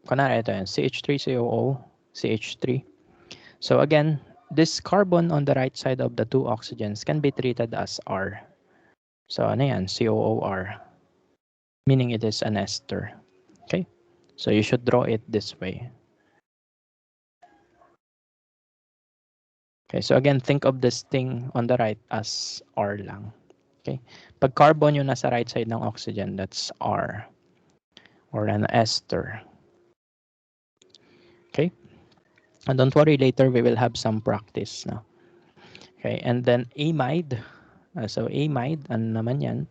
kunwari ito yan, CH3COO, CH3. So again, this carbon on the right side of the two oxygens can be treated as R. So ano yan, COOR, meaning it is an ester. Okay? So you should draw it this way. Okay, so again, think of this thing on the right as R lang. Okay? Pag carbon yung nasa right side ng oxygen, that's R, or an ester. Okay? And don't worry, later we will have some practice now. Okay, and then amide. So amide, ano naman yan?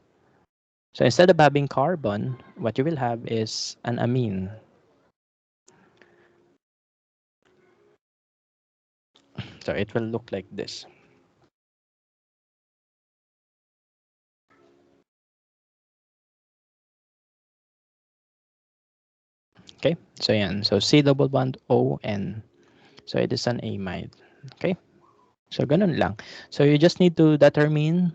So instead of having carbon, what you will have is an amine. So it will look like this. Okay, so yan. So C double bond O N. So it is an amide. Okay, so ganun lang. So you just need to determine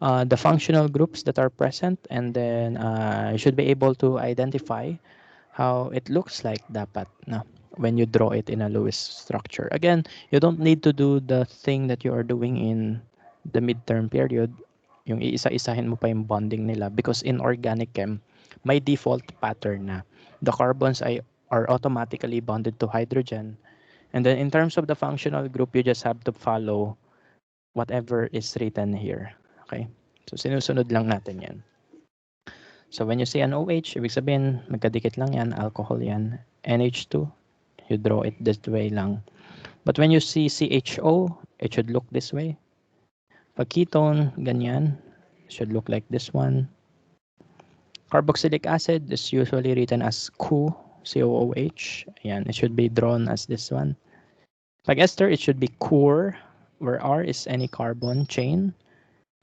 the functional groups that are present, and then you should be able to identify how it looks like dapat na when you draw it in a Lewis structure. Again, you don't need to do the thing that you are doing in the midterm period, yung iisa-isahin mo pa yung bonding nila, because in organic chem, may default pattern na the carbons are automatically bonded to hydrogen. And then in terms of the functional group, you just have to follow whatever is written here. Okay? So sinusunod lang natin yan. So when you see an OH, ibig sabihin, magkadikit lang yan, alcohol yan. NH2, you draw it this way lang. But when you see CHO, it should look this way. Pag ketone, ganyan, should look like this one. Carboxylic acid is usually written as COOH, COOH. Ayan, it should be drawn as this one. Pag ester, it should be COR, where R is any carbon chain.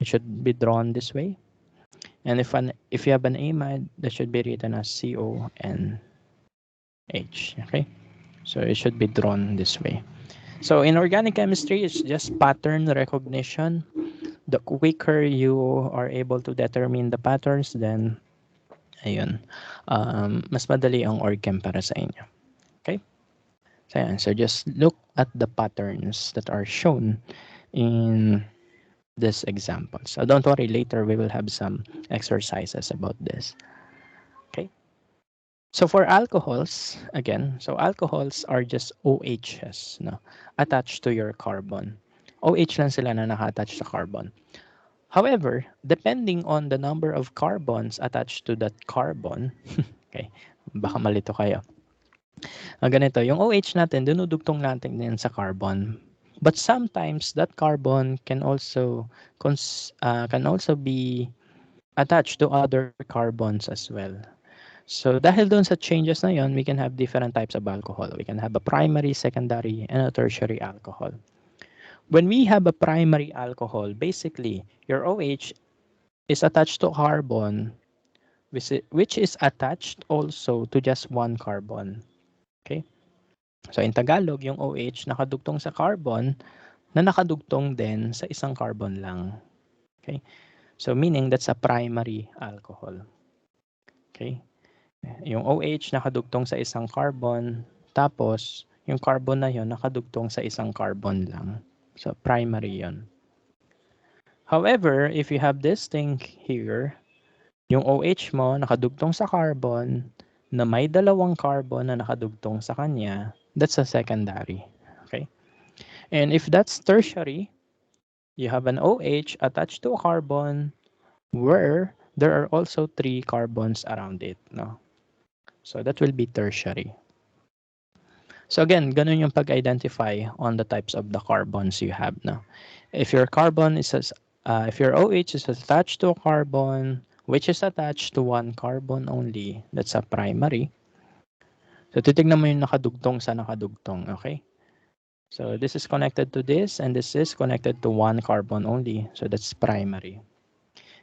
It should be drawn this way. And if you have an amide, that should be written as CONH. Okay, so it should be drawn this way. So in organic chemistry, it's just pattern recognition. The quicker you are able to determine the patterns, then ayun, mas madali ang org-chem para sa inyo. Okay? So, ayan. So just look at the patterns that are shown in this example. So don't worry, later we will have some exercises about this. Okay? So for alcohols, again, so alcohols are just OHs, no, attached to your carbon. OH lang sila na naka-attach sa carbon. However, depending on the number of carbons attached to that carbon, okay, baka malito kayo. Ganito, yung OH natin, dinudugtong natin din sa carbon. But sometimes that carbon can also be attached to other carbons as well. So dahil doon sa changes na yon, we can have different types of alcohol. We can have a primary, secondary, and a tertiary alcohol. When we have a primary alcohol, basically, your OH is attached to carbon, which is attached also to just one carbon. Okay? So in Tagalog, yung OH nakadugtong sa carbon na nakadugtong din sa isang carbon lang. Okay? So meaning that's a primary alcohol. Okay? Yung OH nakadugtong sa isang carbon, tapos yung carbon na yon nakadugtong sa isang carbon lang. So primary yon. However, if you have this thing here, yung OH mo nakadugtong sa carbon na may dalawang carbon na nakadugtong sa kanya, that's a secondary. Okay? And if that's tertiary, you have an OH attached to a carbon where there are also 3 carbons around it. No? So that will be tertiary. So again, ganun yung pag-identify on the types of the carbons you have. No? If your carbon is if your OH is attached to a carbon which is attached to one carbon only, that's a primary. So titignan mo yung nakadugtong sa nakadugtong, okay? So this is connected to this and this is connected to one carbon only. So that's primary.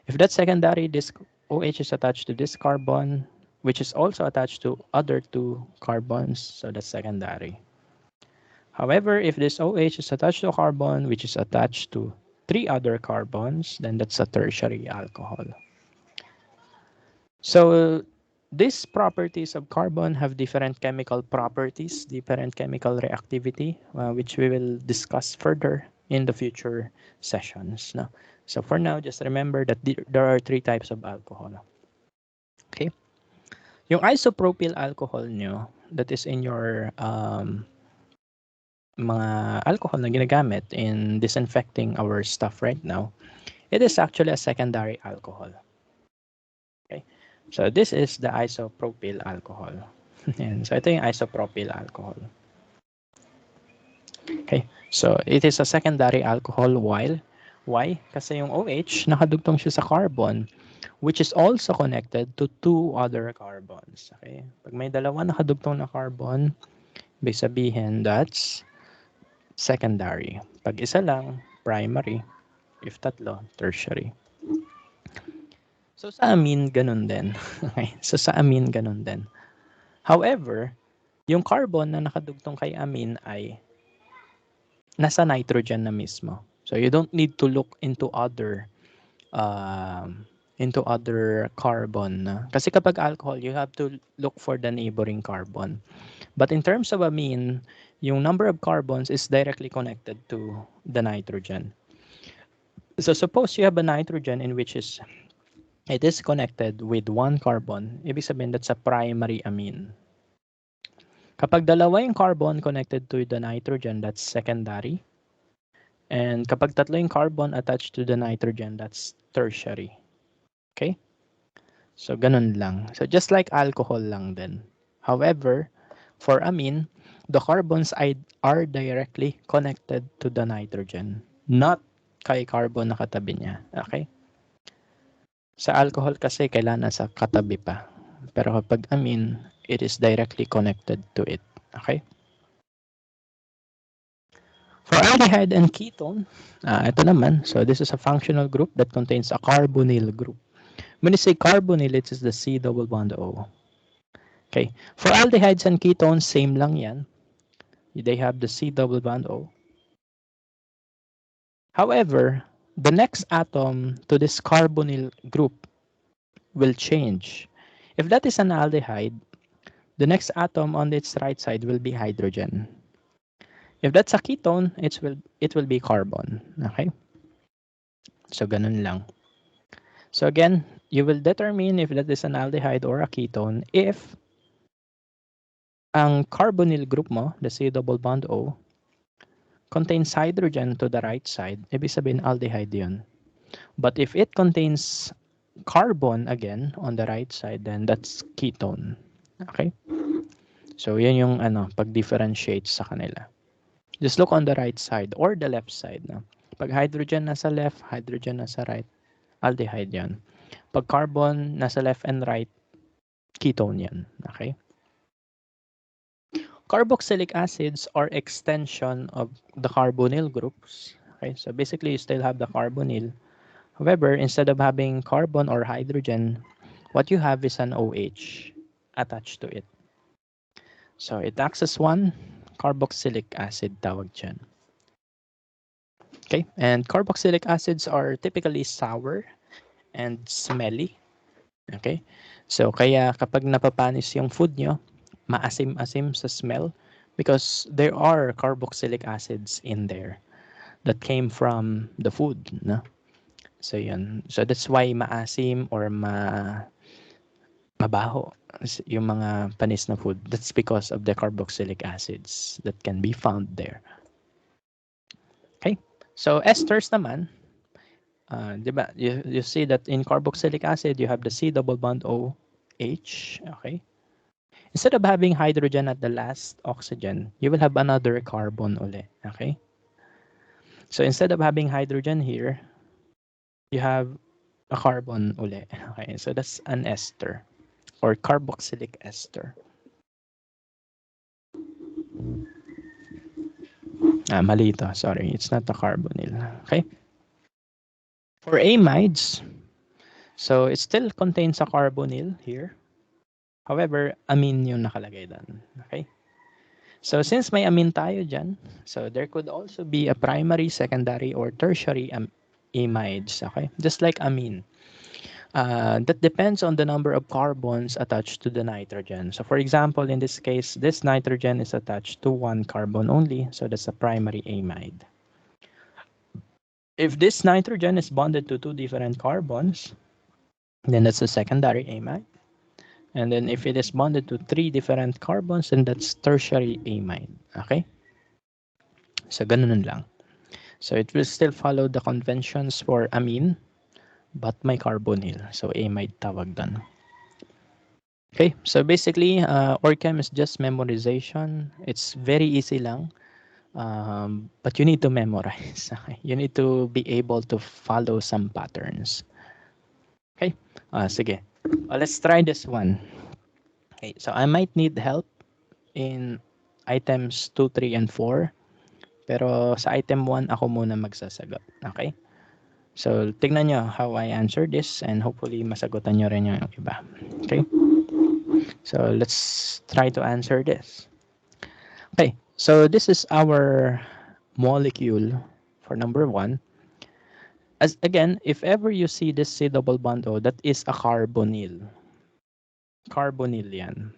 If that's secondary, this OH is attached to this carbon, which is also attached to other 2 carbons. So that's secondary. However, if this OH is attached to a carbon, which is attached to 3 other carbons, then that's a tertiary alcohol. So these properties of carbon have different chemical properties, different chemical reactivity, which we will discuss further in the future sessions. No? So for now, just remember that there are 3 types of alcohol. Okay? Yung isopropyl alcohol nyo, that is in your mga alcohol na ginagamit in disinfecting our stuff right now, it is actually a secondary alcohol. Okay? So this is the isopropyl alcohol. And so ito yung isopropyl alcohol. Okay. So it is a secondary alcohol. Why? Kasi yung OH nakadugtong siya sa carbon which is also connected to 2 other carbons. Okay? Pag may dalawa nakadugtong na carbon, ibig sabihin that's secondary. Pag isa lang, primary. If tatlo, tertiary. So sa amine, ganun din. Okay? So sa amine, ganun din. However, yung carbon na nakadugtong kay amine ay nasa nitrogen na mismo. So you don't need to look into other carbon. Kasi kapag alcohol, you have to look for the neighboring carbon. But in terms of amine, yung number of carbons is directly connected to the nitrogen. So suppose you have a nitrogen in which it is connected with 1 carbon, ibig sabihin that's a primary amine. Kapag dalawa yung carbon connected to the nitrogen, that's secondary. And kapag tatlo yung carbon attached to the nitrogen, that's tertiary. Okay? So ganun lang. So just like alcohol lang din. However, for amine, the carbons are directly connected to the nitrogen, not kay carbon na katabi niya. Okay? Sa alcohol kasi kailangan sa katabi pa. Pero kapag amine, it is directly connected to it. Okay? For aldehyde and ketone, ito naman. So this is a functional group that contains a carbonyl group. When you say carbonyl, it is the C double bond O. Okay. For aldehydes and ketones, same lang yan. They have the C double bond O. However, the next atom to this carbonyl group will change. If that is an aldehyde, the next atom on its right side will be hydrogen. If that's a ketone, it will be carbon. Okay? So ganun lang. So again, you will determine if that is an aldehyde or a ketone if ang carbonyl group mo, the C double bond O, contains hydrogen to the right side, ibig sabihin aldehyde yun. But if it contains carbon again on the right side, then that's ketone. Okay? So yun yung pag-differentiate sa kanila. Just look on the right side or the left side. No? Pag hydrogen nasa left, hydrogen nasa right, aldehyde yan. Pag carbon nasa left and right, ketone yan. Okay? Carboxylic acids are extension of the carbonyl groups. Okay, so basically you still have the carbonyl. However, instead of having carbon or hydrogen, what you have is an OH attached to it. So it acts as one carboxylic acid tawag dyan. Okay, and carboxylic acids are typically sour and smelly. Okay, so kaya kapag napapanis yung food nyo, maasim-asim sa smell because there are carboxylic acids in there that came from the food. No? So yun. So that's why maasim or mabaho yung mga panis na food. That's because of the carboxylic acids that can be found there. Okay? So esters naman, di ba? You see that in carboxylic acid, you have the C double bond OH. Okay? Instead of having hydrogen at the last oxygen, you will have another carbon uli. Okay? So instead of having hydrogen here, you have a carbon uli. Okay? So that's an ester or carboxylic ester. Mali ito. Sorry, it's not a carbonyl. Okay? For amides, so it still contains a carbonyl here. However, amine yung nakalagay doon. Okay? So since may amine tayo dyan, so there could also be a primary, secondary, or tertiary amides. Okay? Just like amine. That depends on the number of carbons attached to the nitrogen. So for example, in this case, this nitrogen is attached to one carbon only. So that's a primary amide. If this nitrogen is bonded to two different carbons, then that's a secondary amide. And then if it is bonded to three different carbons, then that's tertiary amide. Okay? So ganun lang. So it will still follow the conventions for amine, but may carbonyl. So amide tawag doon. Okay, so basically, OrChem is just memorization. It's very easy lang, but you need to memorize. Okay? You need to be able to follow some patterns. Okay, sige. Let's try this one. Okay, so I might need help in items 2, 3, and 4. Pero sa item 1, ako muna magsasagot. Okay? So, tignan nyo how I answer this and hopefully masagutan nyo rin yung iba. Okay? So, let's try to answer this. Okay, so this is our molecule for number 1. As again, if ever you see this C double bond O, that is a carbonyl. Carbonyl yan.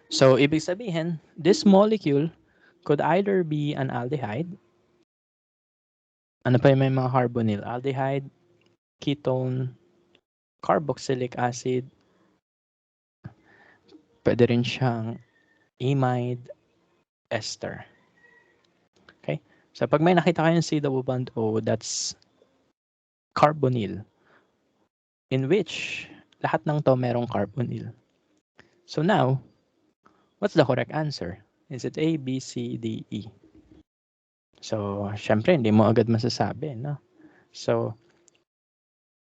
So, ibig sabihin, this molecule could either be an aldehyde. Ano pa yung may mga carbonyl? Aldehyde, ketone, carboxylic acid. Pwede rin siyang amide, ester. Okay? So, pag may nakita kayong C double bond O, that's carbonyl, in which lahat ng to merong carbonyl. So now, what's the correct answer? Is it A, B, C, D, E? So, syempre, hindi mo agad masasabi, no? So,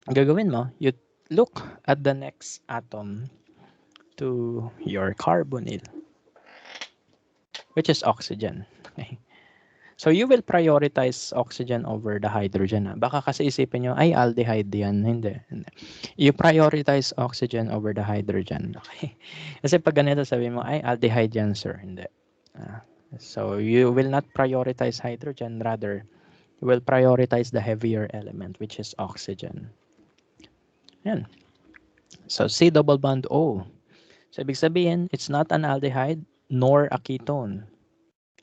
ang gagawin mo, you look at the next atom to your carbonyl, which is oxygen. Okay? So, you will prioritize oxygen over the hydrogen. Baka kasi isipin nyo, ay, aldehyde yan. Hindi. You prioritize oxygen over the hydrogen. Okay? Kasi pag ganito sabi mo, ay, aldehyde yan, sir. Hindi. So, you will not prioritize hydrogen. Rather, you will prioritize the heavier element, which is oxygen. Yan. So, C double bond O. So, ibig sabihin, it's not an aldehyde nor a ketone.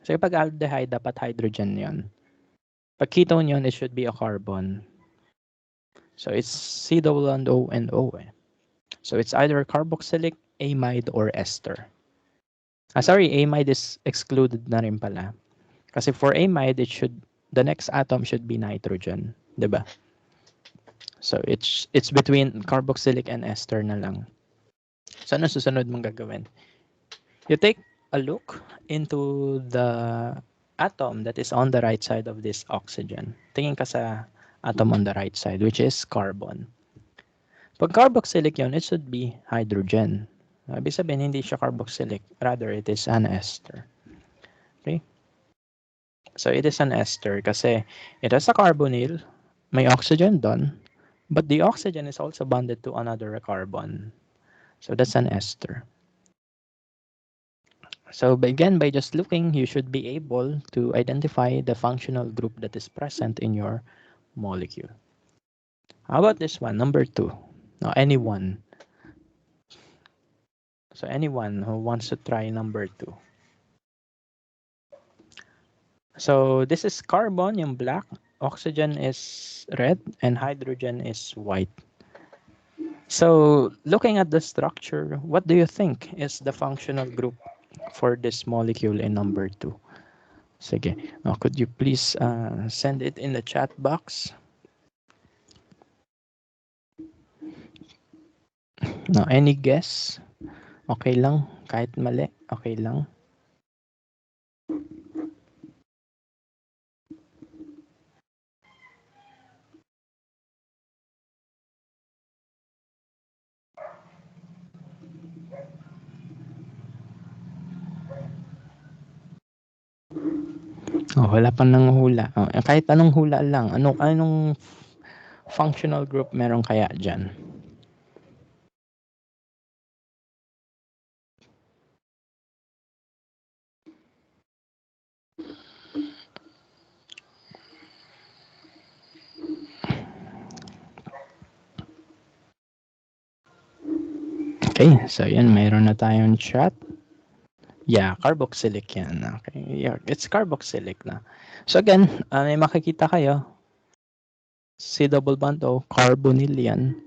So, pag aldehyde, dapat hydrogen yon. Pag ketone yon, it should be a carbon. So, it's C double bond O and O. So, it's either carboxylic, amide, or ester. Sorry, amide is excluded na rin pala. Kasi for amide, the next atom should be nitrogen. Diba? So, it's between carboxylic and ester na lang. So, ano susunod mong gagawin? You take a look into the atom that is on the right side of this oxygen. Tingin ka sa atom on the right side, which is carbon. Pag carboxylic yun, it should be hydrogen. Ibig sabihin, hindi siya carboxylic. Rather, it is an ester. Okay? So, it is an ester kasi it has a carbonyl, may oxygen doon, but the oxygen is also bonded to another carbon. So, that's an ester. So, again, by just looking, you should be able to identify the functional group that is present in your molecule. How about this one, number 2? Now, anyone. So, anyone who wants to try number 2. So, this is carbon, yung black. oxygen is red and hydrogen is white. So looking at the structure, what do you think is the functional group for this molecule in number 2? Sige. Could you please send it in the chat box? No, any guess? Okay lang. Kahit mali, okay lang. Wala pang nanguhula. Kahit anong hula lang. Anong functional group meron kaya dyan? Okay, so yan, mayroon na tayong chat. Yeah, carboxylic yan. Okay, yeah, it's carboxylic na. So again, may makikita kayo. C double bond O, carbonyl yan.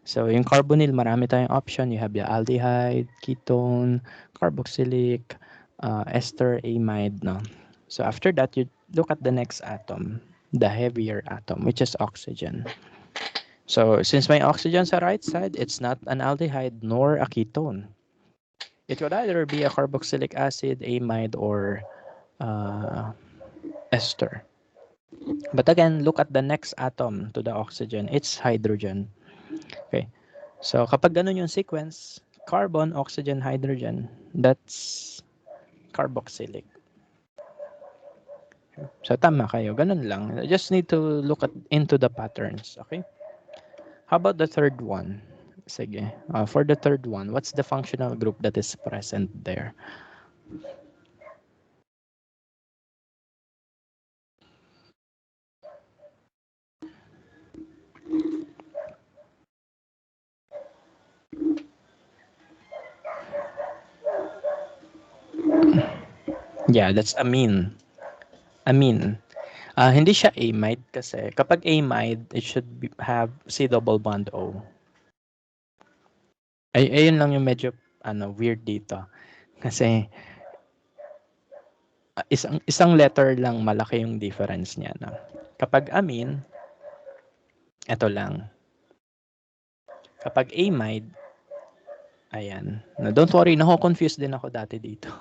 So yung carbonyl, marami tayong option. You have the aldehyde, ketone, carboxylic, ester, amide. No? So after that, you look at the next atom, the heavier atom, which is oxygen. So since my oxygen sa right side, it's not an aldehyde nor a ketone. It could either be a carboxylic acid, amide, or ester. But again, look at the next atom to the oxygen. It's hydrogen. Okay. So kapag ganun yung sequence, carbon, oxygen, hydrogen, that's carboxylic. So tama kayo. Ganun lang. You just need to look into the patterns. Okay. How about the third one? Sige. For the third one, what's the functional group that is present there? Yeah, that's amine. Amine. Hindi siya amide kasi kapag amide, it should have C double bond O. Ayun lang yung medyo weird dito. Kasi isang letter lang malaki yung difference niya. No? Kapag amine, ito lang. Kapag amide, ayan. No, don't worry, nako-confuse din ako dati dito.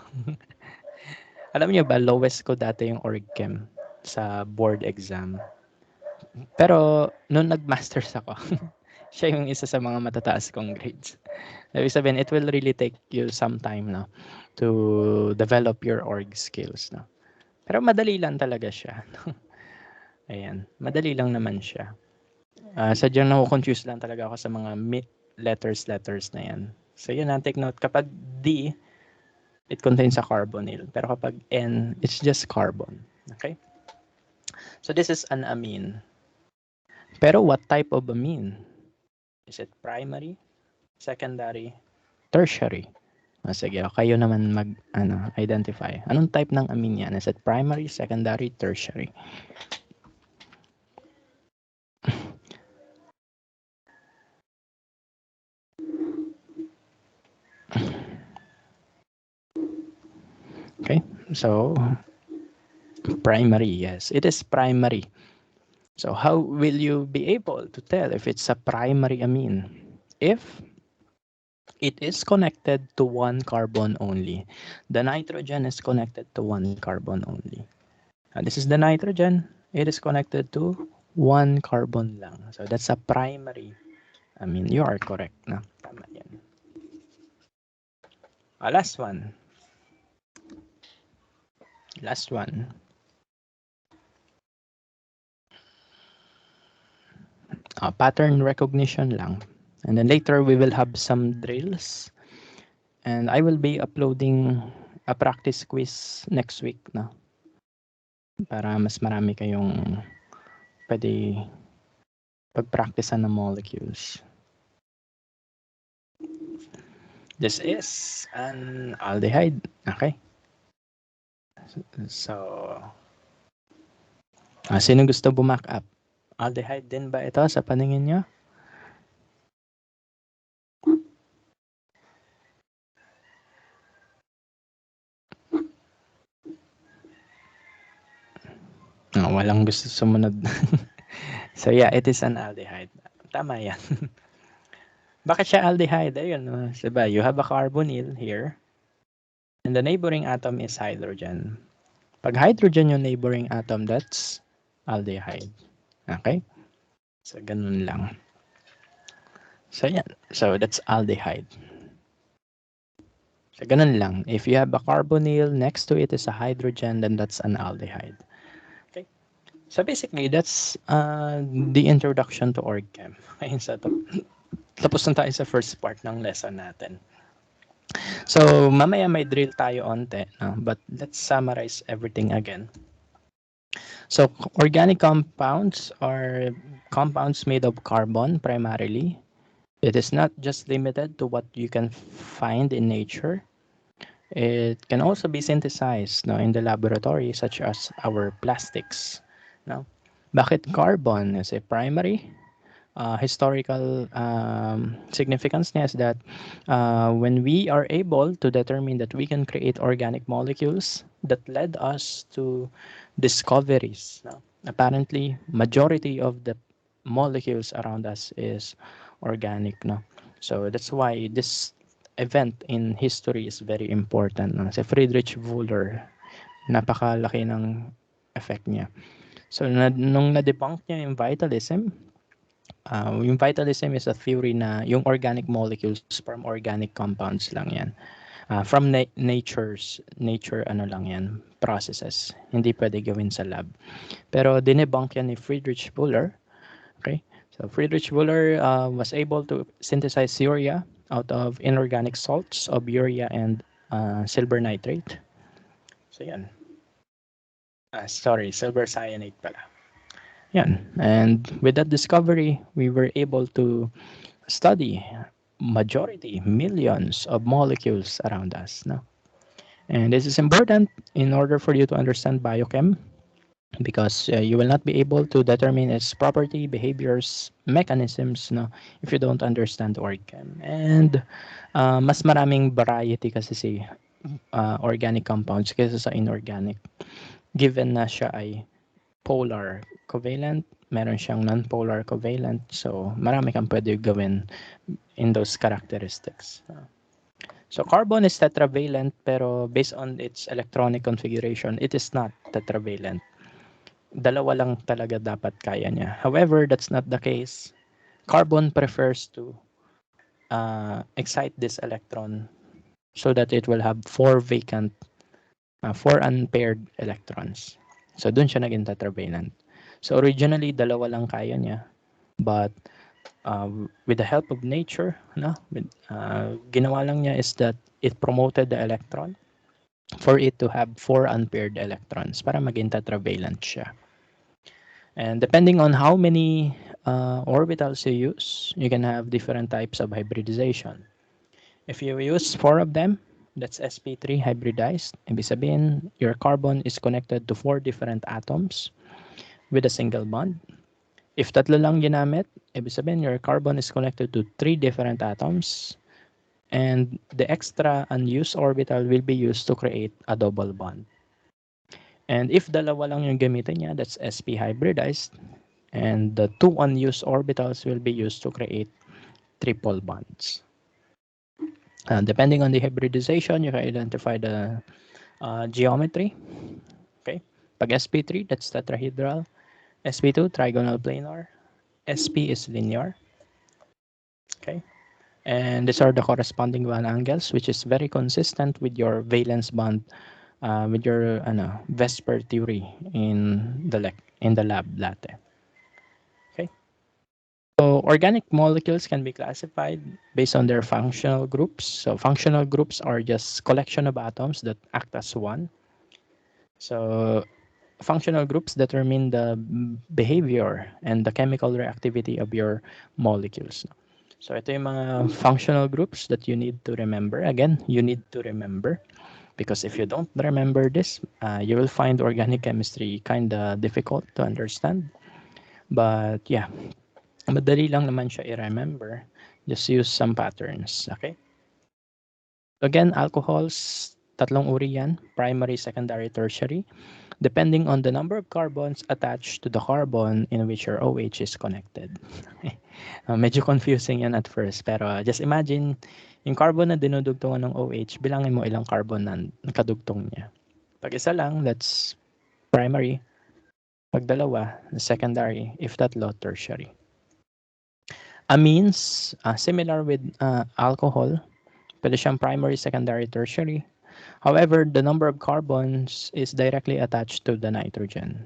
Alam niyo ba, lowest ko dati yung org chem sa board exam. Pero nung nag-masters ako, siya yung isa sa mga matataas kong grades. Ibig sabihin, it will really take you some time no, to develop your org skills. No? Pero madali lang talaga siya. No? Ayan, madali lang naman siya. Sadyang nako-confuse lang talaga ako sa mga letters na yan. So yun, take note. Kapag D, it contains a carbonyl. Pero kapag N, it's just carbon. Okay? So this is an amine. Pero what type of amine? Is it primary, secondary, tertiary? Sige, kayo naman identify. Anong type ng amine yan? Is it primary, secondary, tertiary? Okay, so primary, yes, it is primary. So how will you be able to tell if it's a primary amine? If it is connected to one carbon only. The nitrogen is connected to one carbon only. This is the nitrogen. It is connected to one carbon lang. So that's a primary. I mean, you are correct. Na? Tama yan. Last one. Last one. Pattern recognition lang. And then later we will have some drills. And I will be uploading a practice quiz next week na. Para mas marami kayong pwede pag-practicean ng molecules. This is an aldehyde. Okay. So Sino gusto bumak up? Aldehyde din ba ito sa paningin nyo? Walang gusto sumunod. So yeah, it is an aldehyde. Tama yan. Bakit siya aldehyde? Ayun, diba? You have a carbonyl here, and the neighboring atom is hydrogen. Pag hydrogen yung neighboring atom, that's aldehyde. Okay? So, ganun lang. So, yan. So, that's aldehyde. So, ganun lang. If you have a carbonyl, next to it is a hydrogen, then that's an aldehyde. Okay? So, basically, that's the introduction to OrgChem. Ayun sa tapos na tayo sa first part ng lesson natin. So, mamaya may drill tayo onte, no? But let's summarize everything again. So, organic compounds are compounds made of carbon primarily. It is not just limited to what you can find in nature. It can also be synthesized, no, in the laboratory, such as our plastics. No? Bakit carbon is a primary? Historical significance niya is that when we are able to determine that we can create organic molecules, that led us to discoveries. No? Apparently, majority of the molecules around us is organic. No? So that's why this event in history is very important. No? Si Friedrich Wöhler, napakalaki ng effect niya. So nung na-debunk niya yung vitalism, yung vitalism is a theory na yung organic molecules from organic compounds lang yan. From nature ano lang yan, processes. Hindi pwede gawin sa lab. Pero dinebunk yan ni Friedrich Wöhler. Okay? So Friedrich Wöhler was able to synthesize urea out of inorganic salts of urea and silver nitrate. So yan. Sorry, silver cyanate pala. Yan. And with that discovery, we were able to study majority, millions of molecules around us. No? And this is important in order for you to understand biochem because you will not be able to determine its property, behaviors, mechanisms no, if you don't understand orgchem. And mas maraming variety kasi si organic compounds kaysa sa inorganic. Given na siya ay polar covalent, meron siyang non-polar covalent. So, marami kang pwede gawin in those characteristics. So, carbon is tetravalent, pero based on its electronic configuration, it is not tetravalent. Dalawa lang talaga dapat kaya niya. However, that's not the case. Carbon prefers to excite this electron so that it will have 4 vacant, 4 unpaired electrons. So, dun siya naging tetravalent. So originally, dalawa lang kaya niya. But with the help of nature, no, ginawa lang niya is that it promoted the electron for it to have 4 unpaired electrons para maging tetravalent siya. And depending on how many orbitals you use, you can have different types of hybridization. If you use 4 of them, that's sp3 hybridized. Ibig sabihin, your carbon is connected to 4 different atoms with a single bond. If tatlo lang ginamit, ibig sabihin your carbon is connected to 3 different atoms and the extra unused orbital will be used to create a double bond. And if dalawa lang yung gamitin niya, that's sp hybridized and the 2 unused orbitals will be used to create triple bonds. Depending on the hybridization, you can identify the geometry. Okay, pag sp3, that's tetrahedral. sp2, trigonal planar. sp is linear. Okay, and these are the corresponding bond angles, which is very consistent with your valence bond, with your Vesper theory in the lab latte. Okay, so organic molecules can be classified based on their functional groups. So functional groups are just collection of atoms that act as one. So functional groups determine the behavior and the chemical reactivity of your molecules. So ito yung mga functional groups that you need to remember. Again, you need to remember. Because if you don't remember this, you will find organic chemistry kind of difficult to understand. But yeah, madali lang naman siya i-remember. Just use some patterns, okay? Again, alcohols, tatlong uri yan, primary, secondary, tertiary, depending on the number of carbons attached to the carbon in which your OH is connected. Medyo confusing yan at first, pero just imagine, yung carbon na dinudugtungan ng OH, bilangin mo ilang carbon na nakadugtong niya. Pag isa lang, that's primary. Pag dalawa, secondary. If tatlo, tertiary. Amines, similar with alcohol, pwede siyang primary, secondary, tertiary. However, the number of carbons is directly attached to the nitrogen.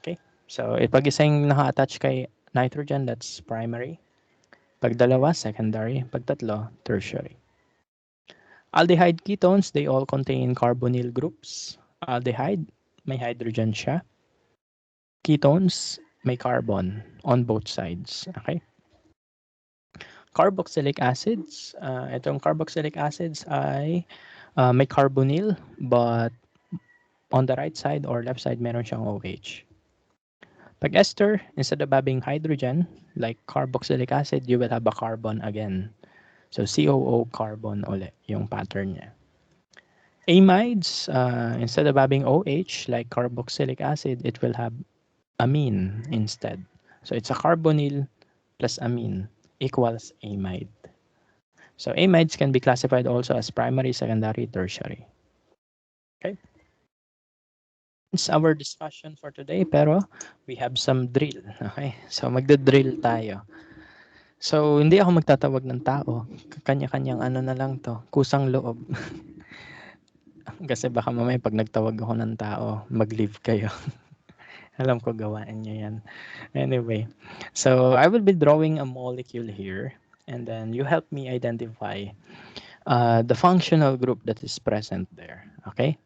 Okay? So, pag isang naka-attach kay nitrogen, that's primary. Pag dalawa, secondary. Pag tatlo, tertiary. Aldehyde ketones, they all contain carbonyl groups. Aldehyde, may hydrogen siya. Ketones, may carbon on both sides. Okay? Carboxylic acids, itong carboxylic acids ay may carbonyl, but on the right side or left side, meron siyang OH. Pag ester, instead of having hydrogen, like carboxylic acid, you will have a carbon again. So COO carbon ulit yung pattern niya. Amides, instead of having OH, like carboxylic acid, it will have amine instead. So it's a carbonyl plus amine equals amide. So amides can be classified also as primary, secondary, tertiary. Okay? It's our discussion for today, pero we have some drill. Okay? So magda-drill tayo. So hindi ako magtatawag ng tao. Kanya-kanyang ano na lang to, kusang loob. Kasi baka mamaya pag nagtawag ako ng tao, mag-leave kayo. Alam ko gawain niyo yan. Anyway, so I will be drawing a molecule here, and then you help me identify the functional group that is present there. Okay?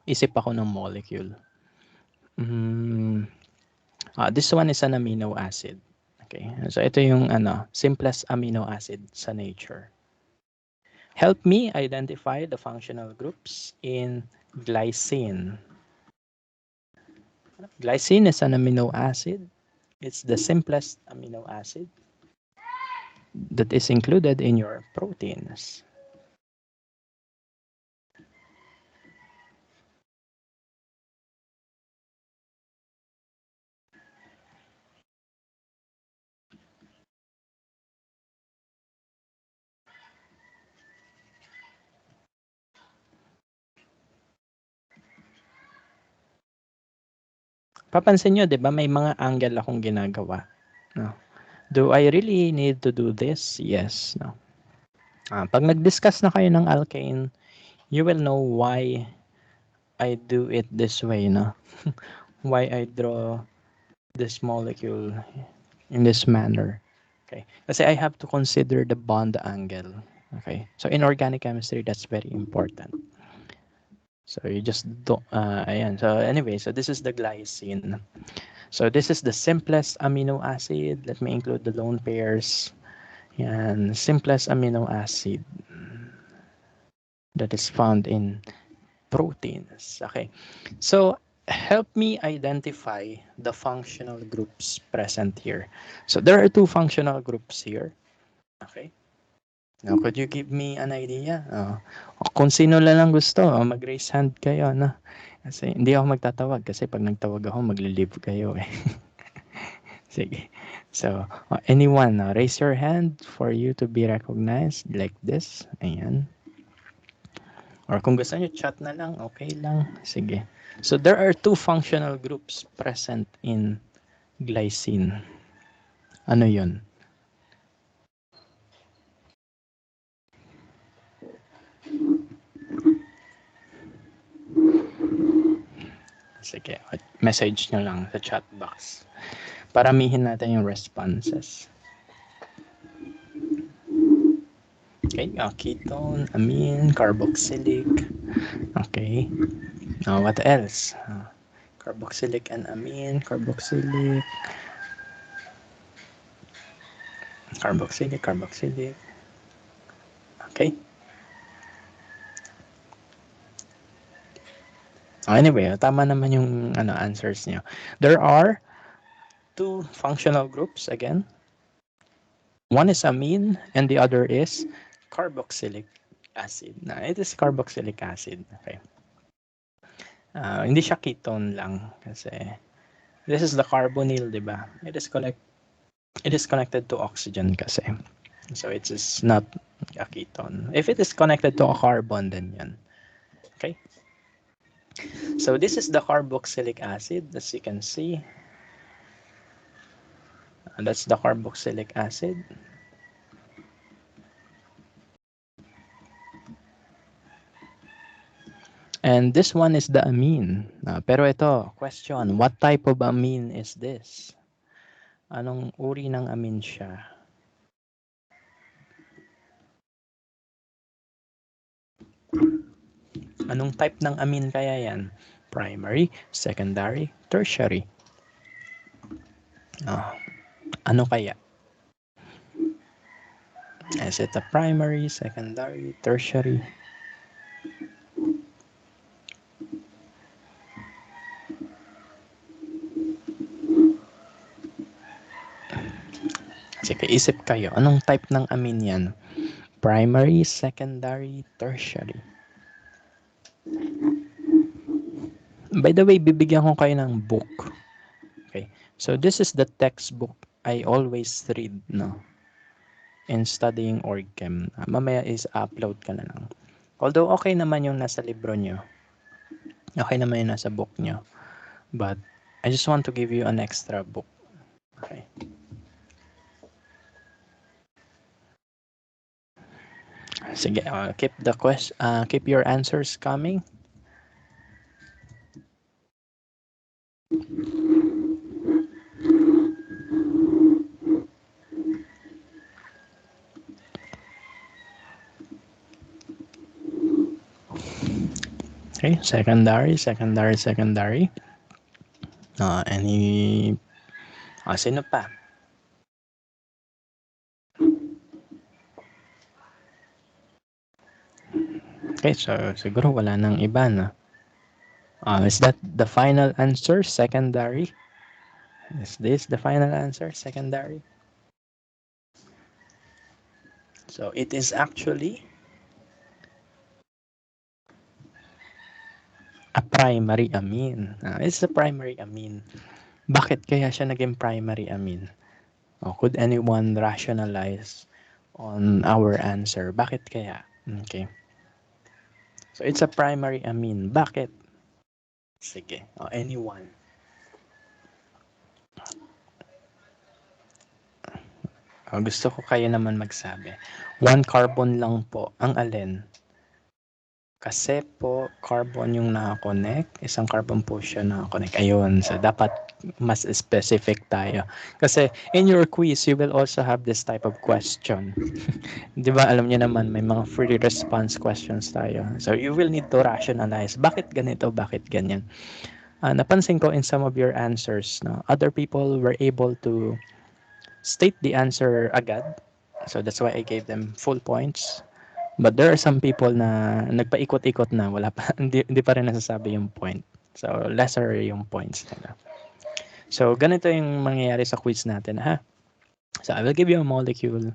Isip ako ng molecule. This one is an amino acid. Okay? So ito yung simplest amino acid sa nature. Help me identify the functional groups in glycine. Glycine is an amino acid. It's the simplest amino acid that is included in your proteins. Papansin nyo, di ba, may mga angle akong ginagawa. No? Do I really need to do this? Yes. No. Pag nag-discuss na kayo ng alkane, you will know why I do it this way. No? Why I draw this molecule in this manner. Okay. Kasi I have to consider the bond angle. Okay. So in organic chemistry, that's very important. So you just don't, ayan. So anyway, so this is the glycine. So this is the simplest amino acid. Let me include the lone pairs. Yan, simplest amino acid that is found in proteins. Okay. So help me identify the functional groups present here. So there are two functional groups here. Okay. Now, could you give me an idea? Kung sino lang gusto, mag-raise hand kayo. No? Kasi hindi ako magtatawag kasi pag nagtawag ako, magli-leave kayo eh. Sige. So, anyone, raise your hand for you to be recognized like this. Ayan. Or kung gusto nyo, chat na lang, okay lang. Sige. So, there are two functional groups present in glycine. Ano yun? Sige, message nyo lang sa chat box. Paramihin natin yung responses. Okay, ketone, amine, carboxylic. Okay. What else? Carboxylic and amine, carboxylic. Carboxylic. Okay. Anyway, tama naman yung answers niyo. There are two functional groups again. One is amine and the other is carboxylic acid. Na it is carboxylic acid. Okay. Hindi siya ketone lang kasi this is the carbonyl, di ba? It is connected to oxygen kasi. So it is not a ketone. If it is connected to a carbon, then yan. Okay. So this is the carboxylic acid, as you can see. That's the carboxylic acid. And this one is the amine. Pero ito, question, what type of amine is this? Anong uri ng amine siya? Anong type ng amine kaya yan? Primary, secondary, tertiary. Ano kaya? Is it a primary, secondary, tertiary? Sige, isip kayo. Anong type ng amine yan? Primary, secondary, tertiary. By the way, bibigyan ko kayo ng book. Okay. So this is the textbook I always read, no? In studying OrgChem. Mamaya is upload ka na lang. Although okay naman yung nasa libro nyo. Okay naman yung nasa book nyo. But I just want to give you an extra book. Okay. Sige, keep your answers coming. Okay, secondary. Sino pa? Okay, so siguro wala nang iba na. Is that the final answer, secondary? Is this the final answer, secondary? So it is actually a primary amine. It's a primary amine. Bakit kaya siya naging primary amine? Could anyone rationalize on our answer? Bakit kaya? Okay. So it's a primary amine. Bakit? Sige. Anyone? Gusto ko kayo naman magsabi. One carbon lang po. Ang alin? Kasi po, carbon yung nakakonect. Isang carbon po siya nakakonect. Ayun. So, dapat mas specific tayo. Kasi in your quiz, you will also have this type of question. Di ba, alam niyo naman, may mga free response questions tayo. So, you will need to rationalize. Bakit ganito? Bakit ganyan? Napansin ko in some of your answers, no, other people were able to state the answer agad. So, that's why I gave them full points. But there are some people na nagpaikot-ikot na, wala pa, hindi pa rin nasasabi yung point. So, lesser yung points nila. So, ganito yung mangyayari sa quiz natin, ha? So, I will give you a molecule.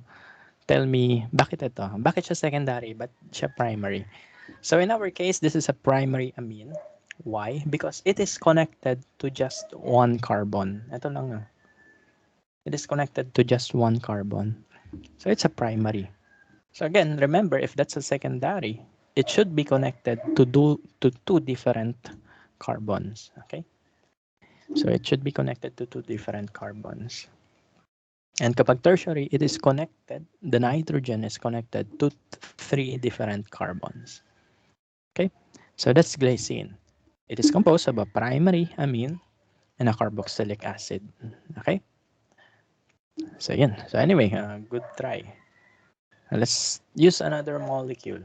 Tell me, bakit ito? Bakit siya secondary? But siya primary? So, in our case, this is a primary amine. Why? Because it is connected to just one carbon. Ito lang. It is connected to just one carbon. So, it's a primary. So again, remember, if that's a secondary, it should be connected to two different carbons. Okay? So it should be connected to two different carbons. And kapag tertiary, it is connected, the nitrogen is connected to three different carbons. Okay? So that's glycine. It is composed of a primary amine and a carboxylic acid. Okay? So yan. So anyway, good try. Let's use another molecule.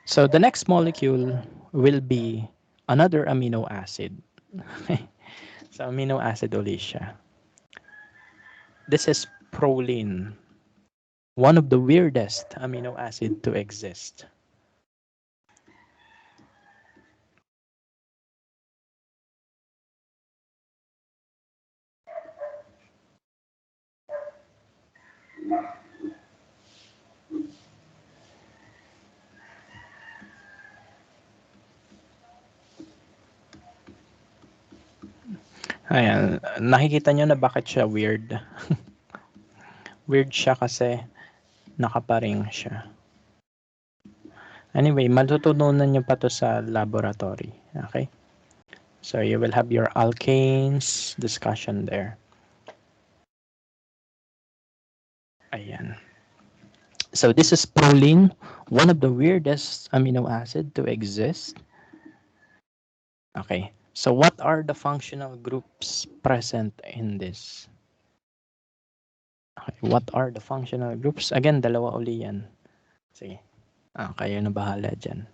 So the next molecule will be another amino acid. So amino acid ulit siya. This is proline. One of the weirdest amino acid to exist. Ayan, nakikita nyo na bakit siya weird. Weird siya kasi nakaparing siya. Anyway, matututunan nyo pa to sa laboratory. Okay? So you will have your alkanes discussion there. Ayan. So this is proline, one of the weirdest amino acid to exist. Okay. So what are the functional groups present in this? Okay. What are the functional groups? Again, dalawa uli yan. Sige. Kayo na bahala dyan.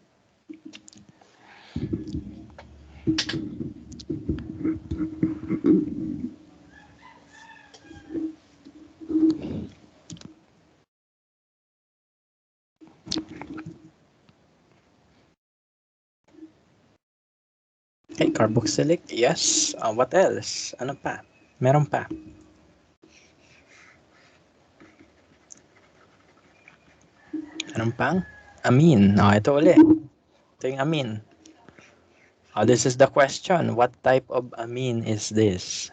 Okay, carboxylic, yes. What else? Ano pa? Meron pa. Anong pang? Amine. Ito ulit. Ito yung amine. This is the question. What type of amine is this?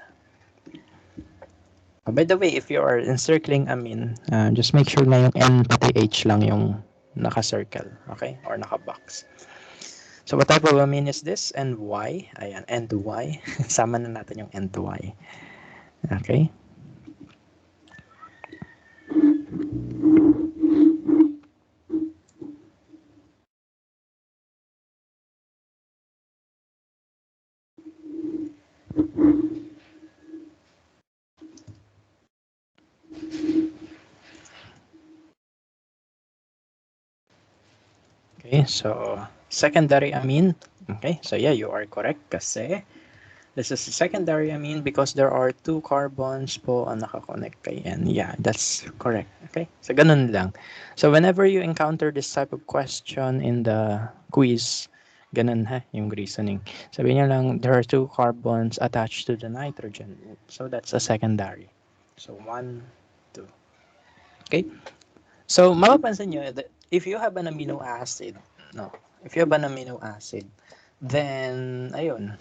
By the way, if you are encircling amine, just make sure na yung N pati H lang yung naka-circle. Okay? Or naka-box. So, what type of amine is this and why? Ayan, and why. Sama na natin yung and why. Okay? Okay, so secondary amine. Okay, so yeah, you are correct kasi this is secondary amine because there are two carbons po ang nakakonect kay N. Yeah, that's correct. Okay, so ganun lang. So whenever you encounter this type of question in the quiz, ganun ha, yung reasoning. Sabi niya lang, there are two carbons attached to the nitrogen. So that's a secondary. So 1, 2. Okay, so mapapansin nyo that if you have an amino acid, if you have an amino acid, then, ayun,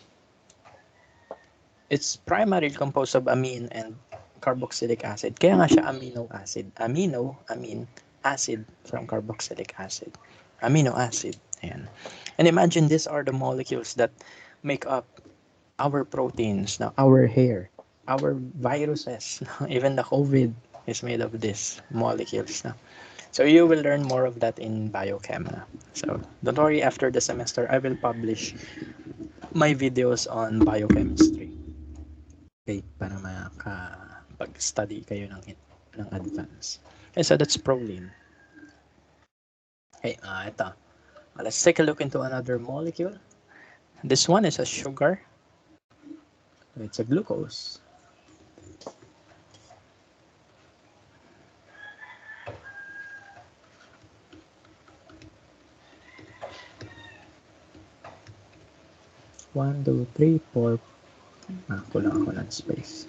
it's primarily composed of amine and carboxylic acid. Kaya nga siya amino acid. Amine, acid from carboxylic acid. Amino acid. Ayan. And imagine these are the molecules that make up our proteins, our hair, our viruses, even the COVID is made of these molecules. So you will learn more of that in biochem. So don't worry, after the semester, I will publish my videos on biochemistry. Okay, para makapag-study kayo ng advance. Okay, so that's proline. Okay, ito. Let's take a look into another molecule. This one is a sugar. It's a glucose. One, two, three, four. Kulang ako ng space.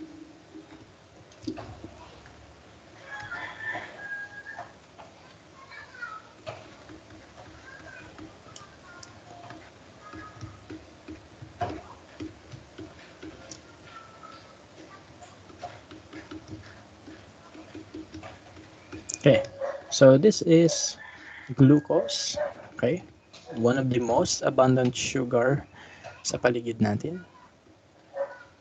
Okay, so this is glucose. Okay, one of the most abundant sugar sa paligid natin.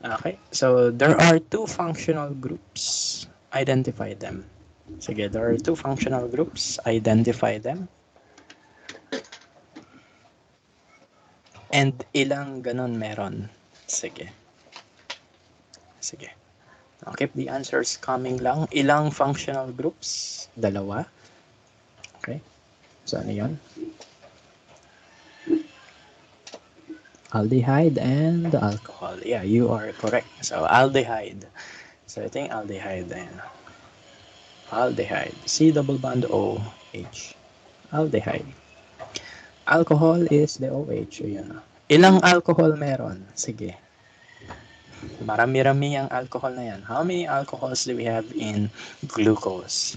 Okay, so there are two functional groups. Identify them. Sige, there are two functional groups. Identify them. And ilang ganon meron? Sige. Sige. I'll keep the answers coming lang. Ilang functional groups? Dalawa. Okay. So, ano yun? Aldehyde and alcohol. Yeah, you are correct. So, aldehyde. So, ito yung aldehyde. Ayan. Aldehyde. C double bond O H. Aldehyde. Alcohol is the OH. Ayan. Ilang alcohol meron? Sige. Marami-rami ang alcohol na yan. How many alcohols do we have in glucose?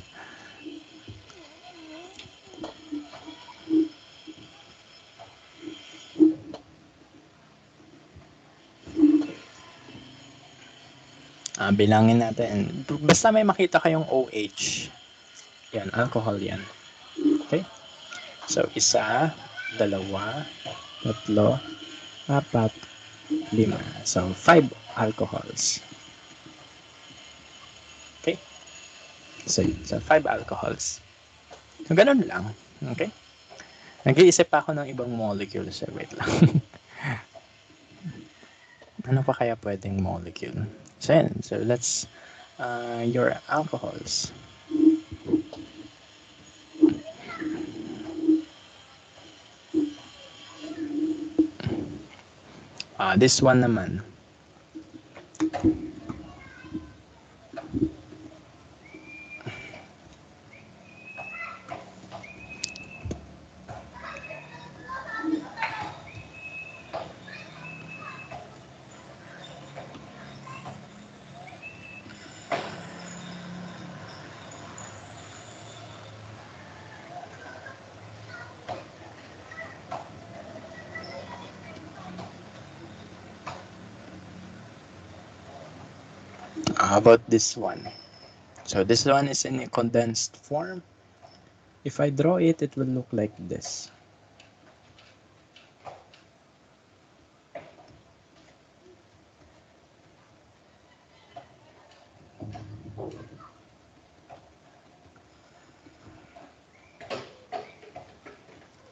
Bilangin natin. Basta may makita kayong OH. Yan, alcohol yan. Okay? So, 1, 2, 3, 4, 5. So, 5 alcohols. Okay? So 5 alcohols. So, ganun lang. Okay? Nag-iisip pa ako ng ibang molecules. Wait lang. Ano pa kaya pwedeng molecule? So, yan. So, let's your alcohols. This one naman. How about this one? So this one is in a condensed form. If I draw it, it will look like this.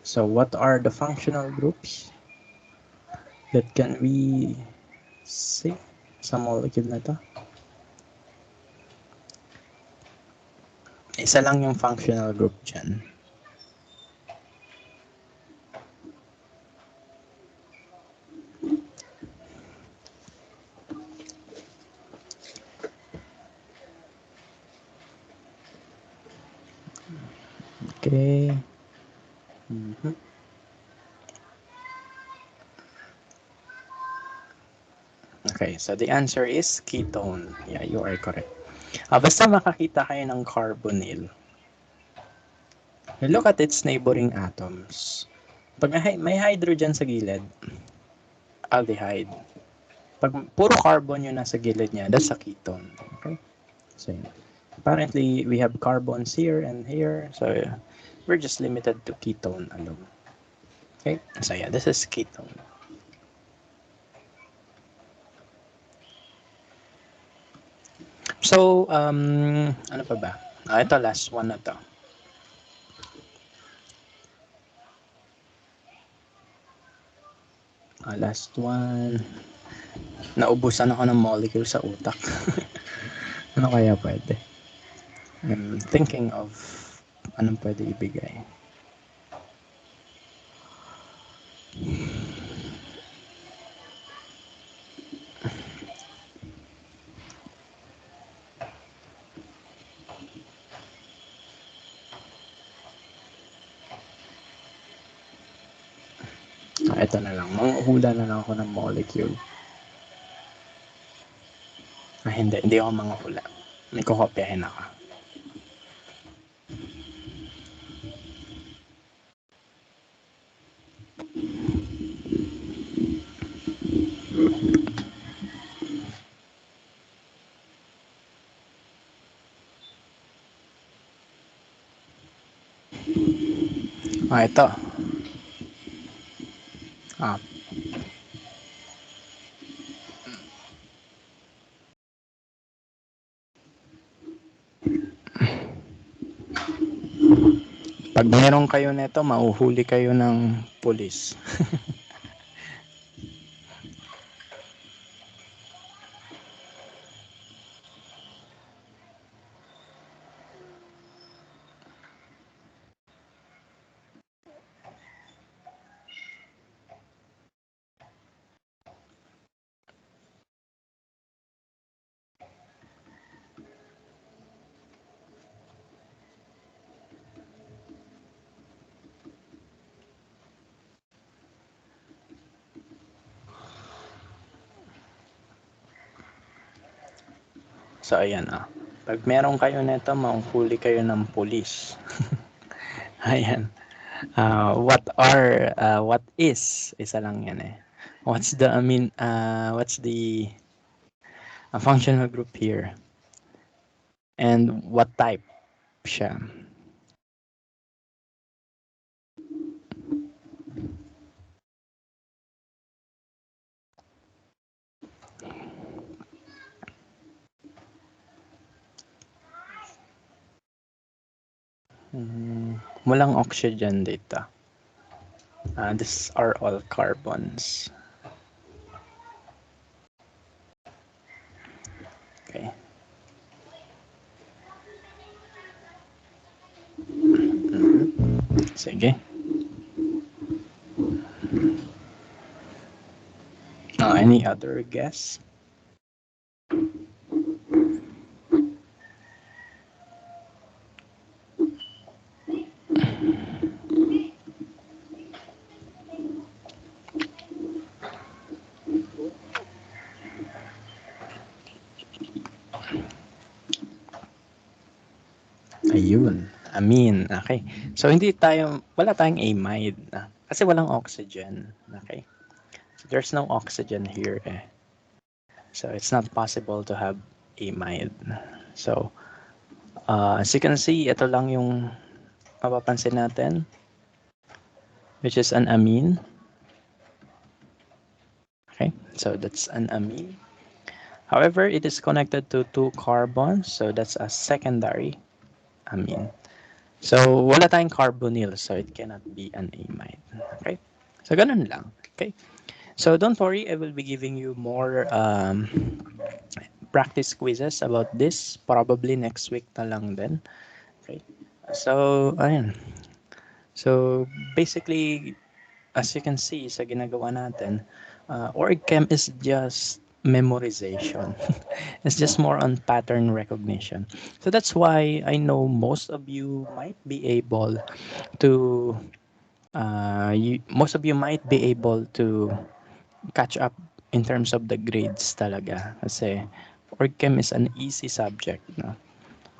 So what are the functional groups that can we see sa molecule na to? Isa lang yung functional group dyan. Okay. Okay, so the answer is ketone. Yeah, you are correct. Basta makakita kayo ng carbonyl. Look at its neighboring atoms. Pag may hydrogen sa gilid, aldehyde. Pag puro carbon yung nasa gilid niya, that's a ketone. Okay? So, apparently, we have carbons here and here. So, we're just limited to ketone alone. Okay? So, yeah, this is ketone. So, ano pa ba? Ito, last one na to. Last one. Naubusan ako ng molecule sa utak. Ano kaya pwede? I'm thinking of anong pwede ibigay. Ito na lang. Manguhula na lang ako ng molecule. Hindi ako manguhula. May kukopyahin ako. Ito. Pag meron kayo nito, mauhuli kayo ng pulis. So, ayan pag meron kayo nito, mahuhuli kayo ng pulis. Ayan. What is, isa lang yan eh. What's the, what's the functional group here? And what type siya? Walang oxygen dito. These are all carbons. Okay. Sige. Any other guess? Ayun, amine. Okay. So wala tayong amide na kasi walang oxygen. Okay. So there's no oxygen here eh. So it's not possible to have amide. So as you can see, ito lang yung mapapansin natin, which is an amine. Okay, so that's an amine. However, it is connected to 2 carbons, so that's a secondary amine. So, wala tayong carbonyl, so it cannot be an amide. Okay? So, ganun lang. Okay? So, don't worry, I will be giving you more practice quizzes about this, probably next week na lang din. Okay? So, ayun. So, basically, as you can see sa ginagawa natin, org chem is just memorization. It's just more on pattern recognition. So that's why I know most of you might be able to most of you might be able to catch up in terms of the grades talaga kasi org chem is an easy subject, no?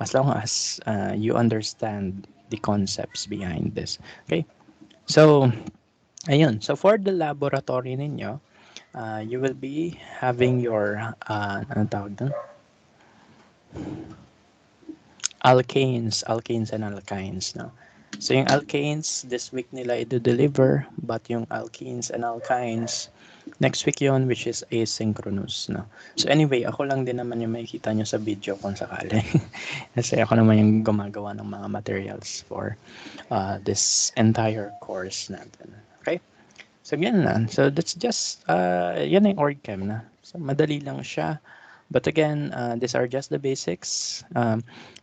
As long as you understand the concepts behind this. Okay? So, ayun. So, for the laboratory ninyo, you will be having your, ano tawag doon? Alkanes and alkynes, no? So, yung alkanes, this week nila i-deliver, but yung alkenes and alkynes, next week yon, which is asynchronous, no? So, anyway, ako lang din naman yung makikita nyo sa video kung sakali. Kasi ako naman yung gumagawa ng mga materials for this entire course natin. Okay? So, yan na. So, that's just, yan yung org chem na. So, madali lang siya. But again, these are just the basics.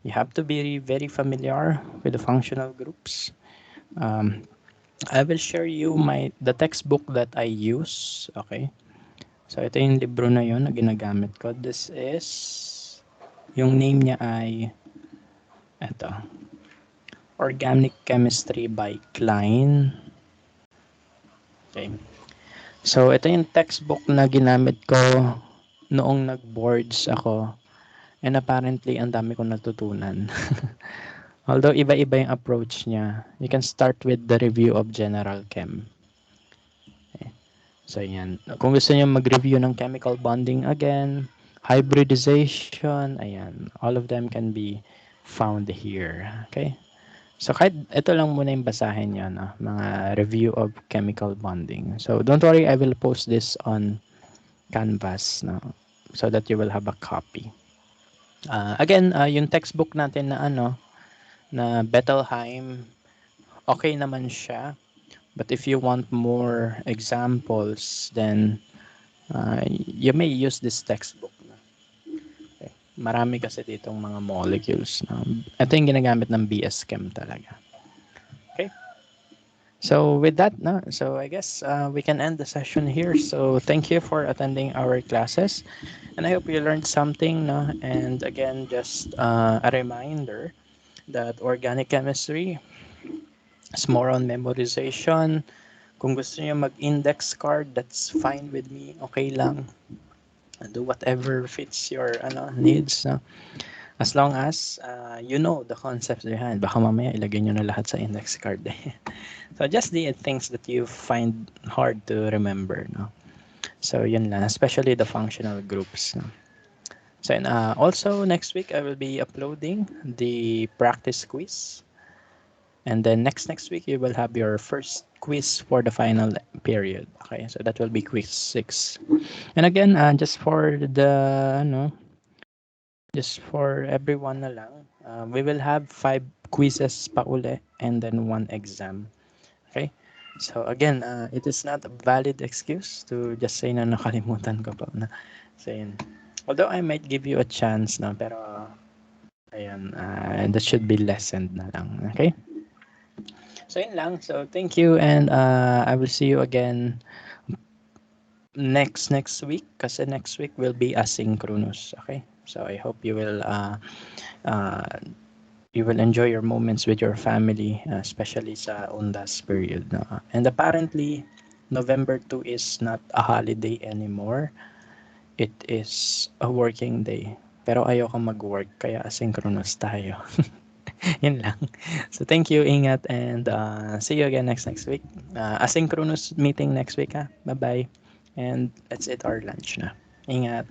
You have to be very familiar with the functional groups. I will share you the textbook that I use. Okay. So, ito yung libro na yun na ginagamit ko. This is, yung name niya ay, ito, Organic Chemistry by Klein. Okay. So, ito yung textbook na ginamit ko noong nag-boards ako. And apparently, ang dami kong natutunan. Although, iba-iba yung approach niya. You can start with the review of General Chem. Okay. So, yan. Kung gusto niyo mag-review ng chemical bonding again, hybridization, ayan. All of them can be found here. Okay? So, kahit ito lang muna yung basahin nyo, no? Mga review of chemical bonding. So, don't worry, I will post this on Canvas, no? So that you will have a copy. Again, yung textbook natin na na Bettelheim, okay naman siya. But if you want more examples, then you may use this textbook. Okay. Marami kasi ditong mga molecules. Ito yung ginagamit ng BS Chem talaga. Okay. So with that, so I guess we can end the session here. So thank you for attending our classes. And I hope you learned something. And again, just a reminder that organic chemistry is more on memorization. Kung gusto niyo mag-index card, that's fine with me. Okay lang. do whatever fits your needs, no? As long as you know the concepts behind. Baka mamaya ilagay nyo na lahat sa index card eh. So just the things that you find hard to remember, no? So yun lang, especially the functional groups, no? So and, also next week I will be uploading the practice quiz. And then next week you will have your first quiz for the final period. Okay, so that will be quiz 6. And again, just for the no, just for everyone na lang, we will have 5 quizzes pa uli and then 1 exam. Okay? So again, it is not a valid excuse to just say na nakalimutan ko pa na. So yun. Although I might give you a chance na, pero ayan, that should be lessened na lang. Okay? So yun lang. So thank you and I will see you again next week kasi next week will be asynchronous. Okay? So I hope uh, you will enjoy your moments with your family, especially sa Undas period. No? And apparently, November 2 is not a holiday anymore. It is a working day. Pero ayoko mag-work, kaya asynchronous tayo. Yun lang. So thank you, ingat, and see you again next week. Asynchronous meeting next week, ha? Bye-bye. And let's eat our lunch na. Ingat.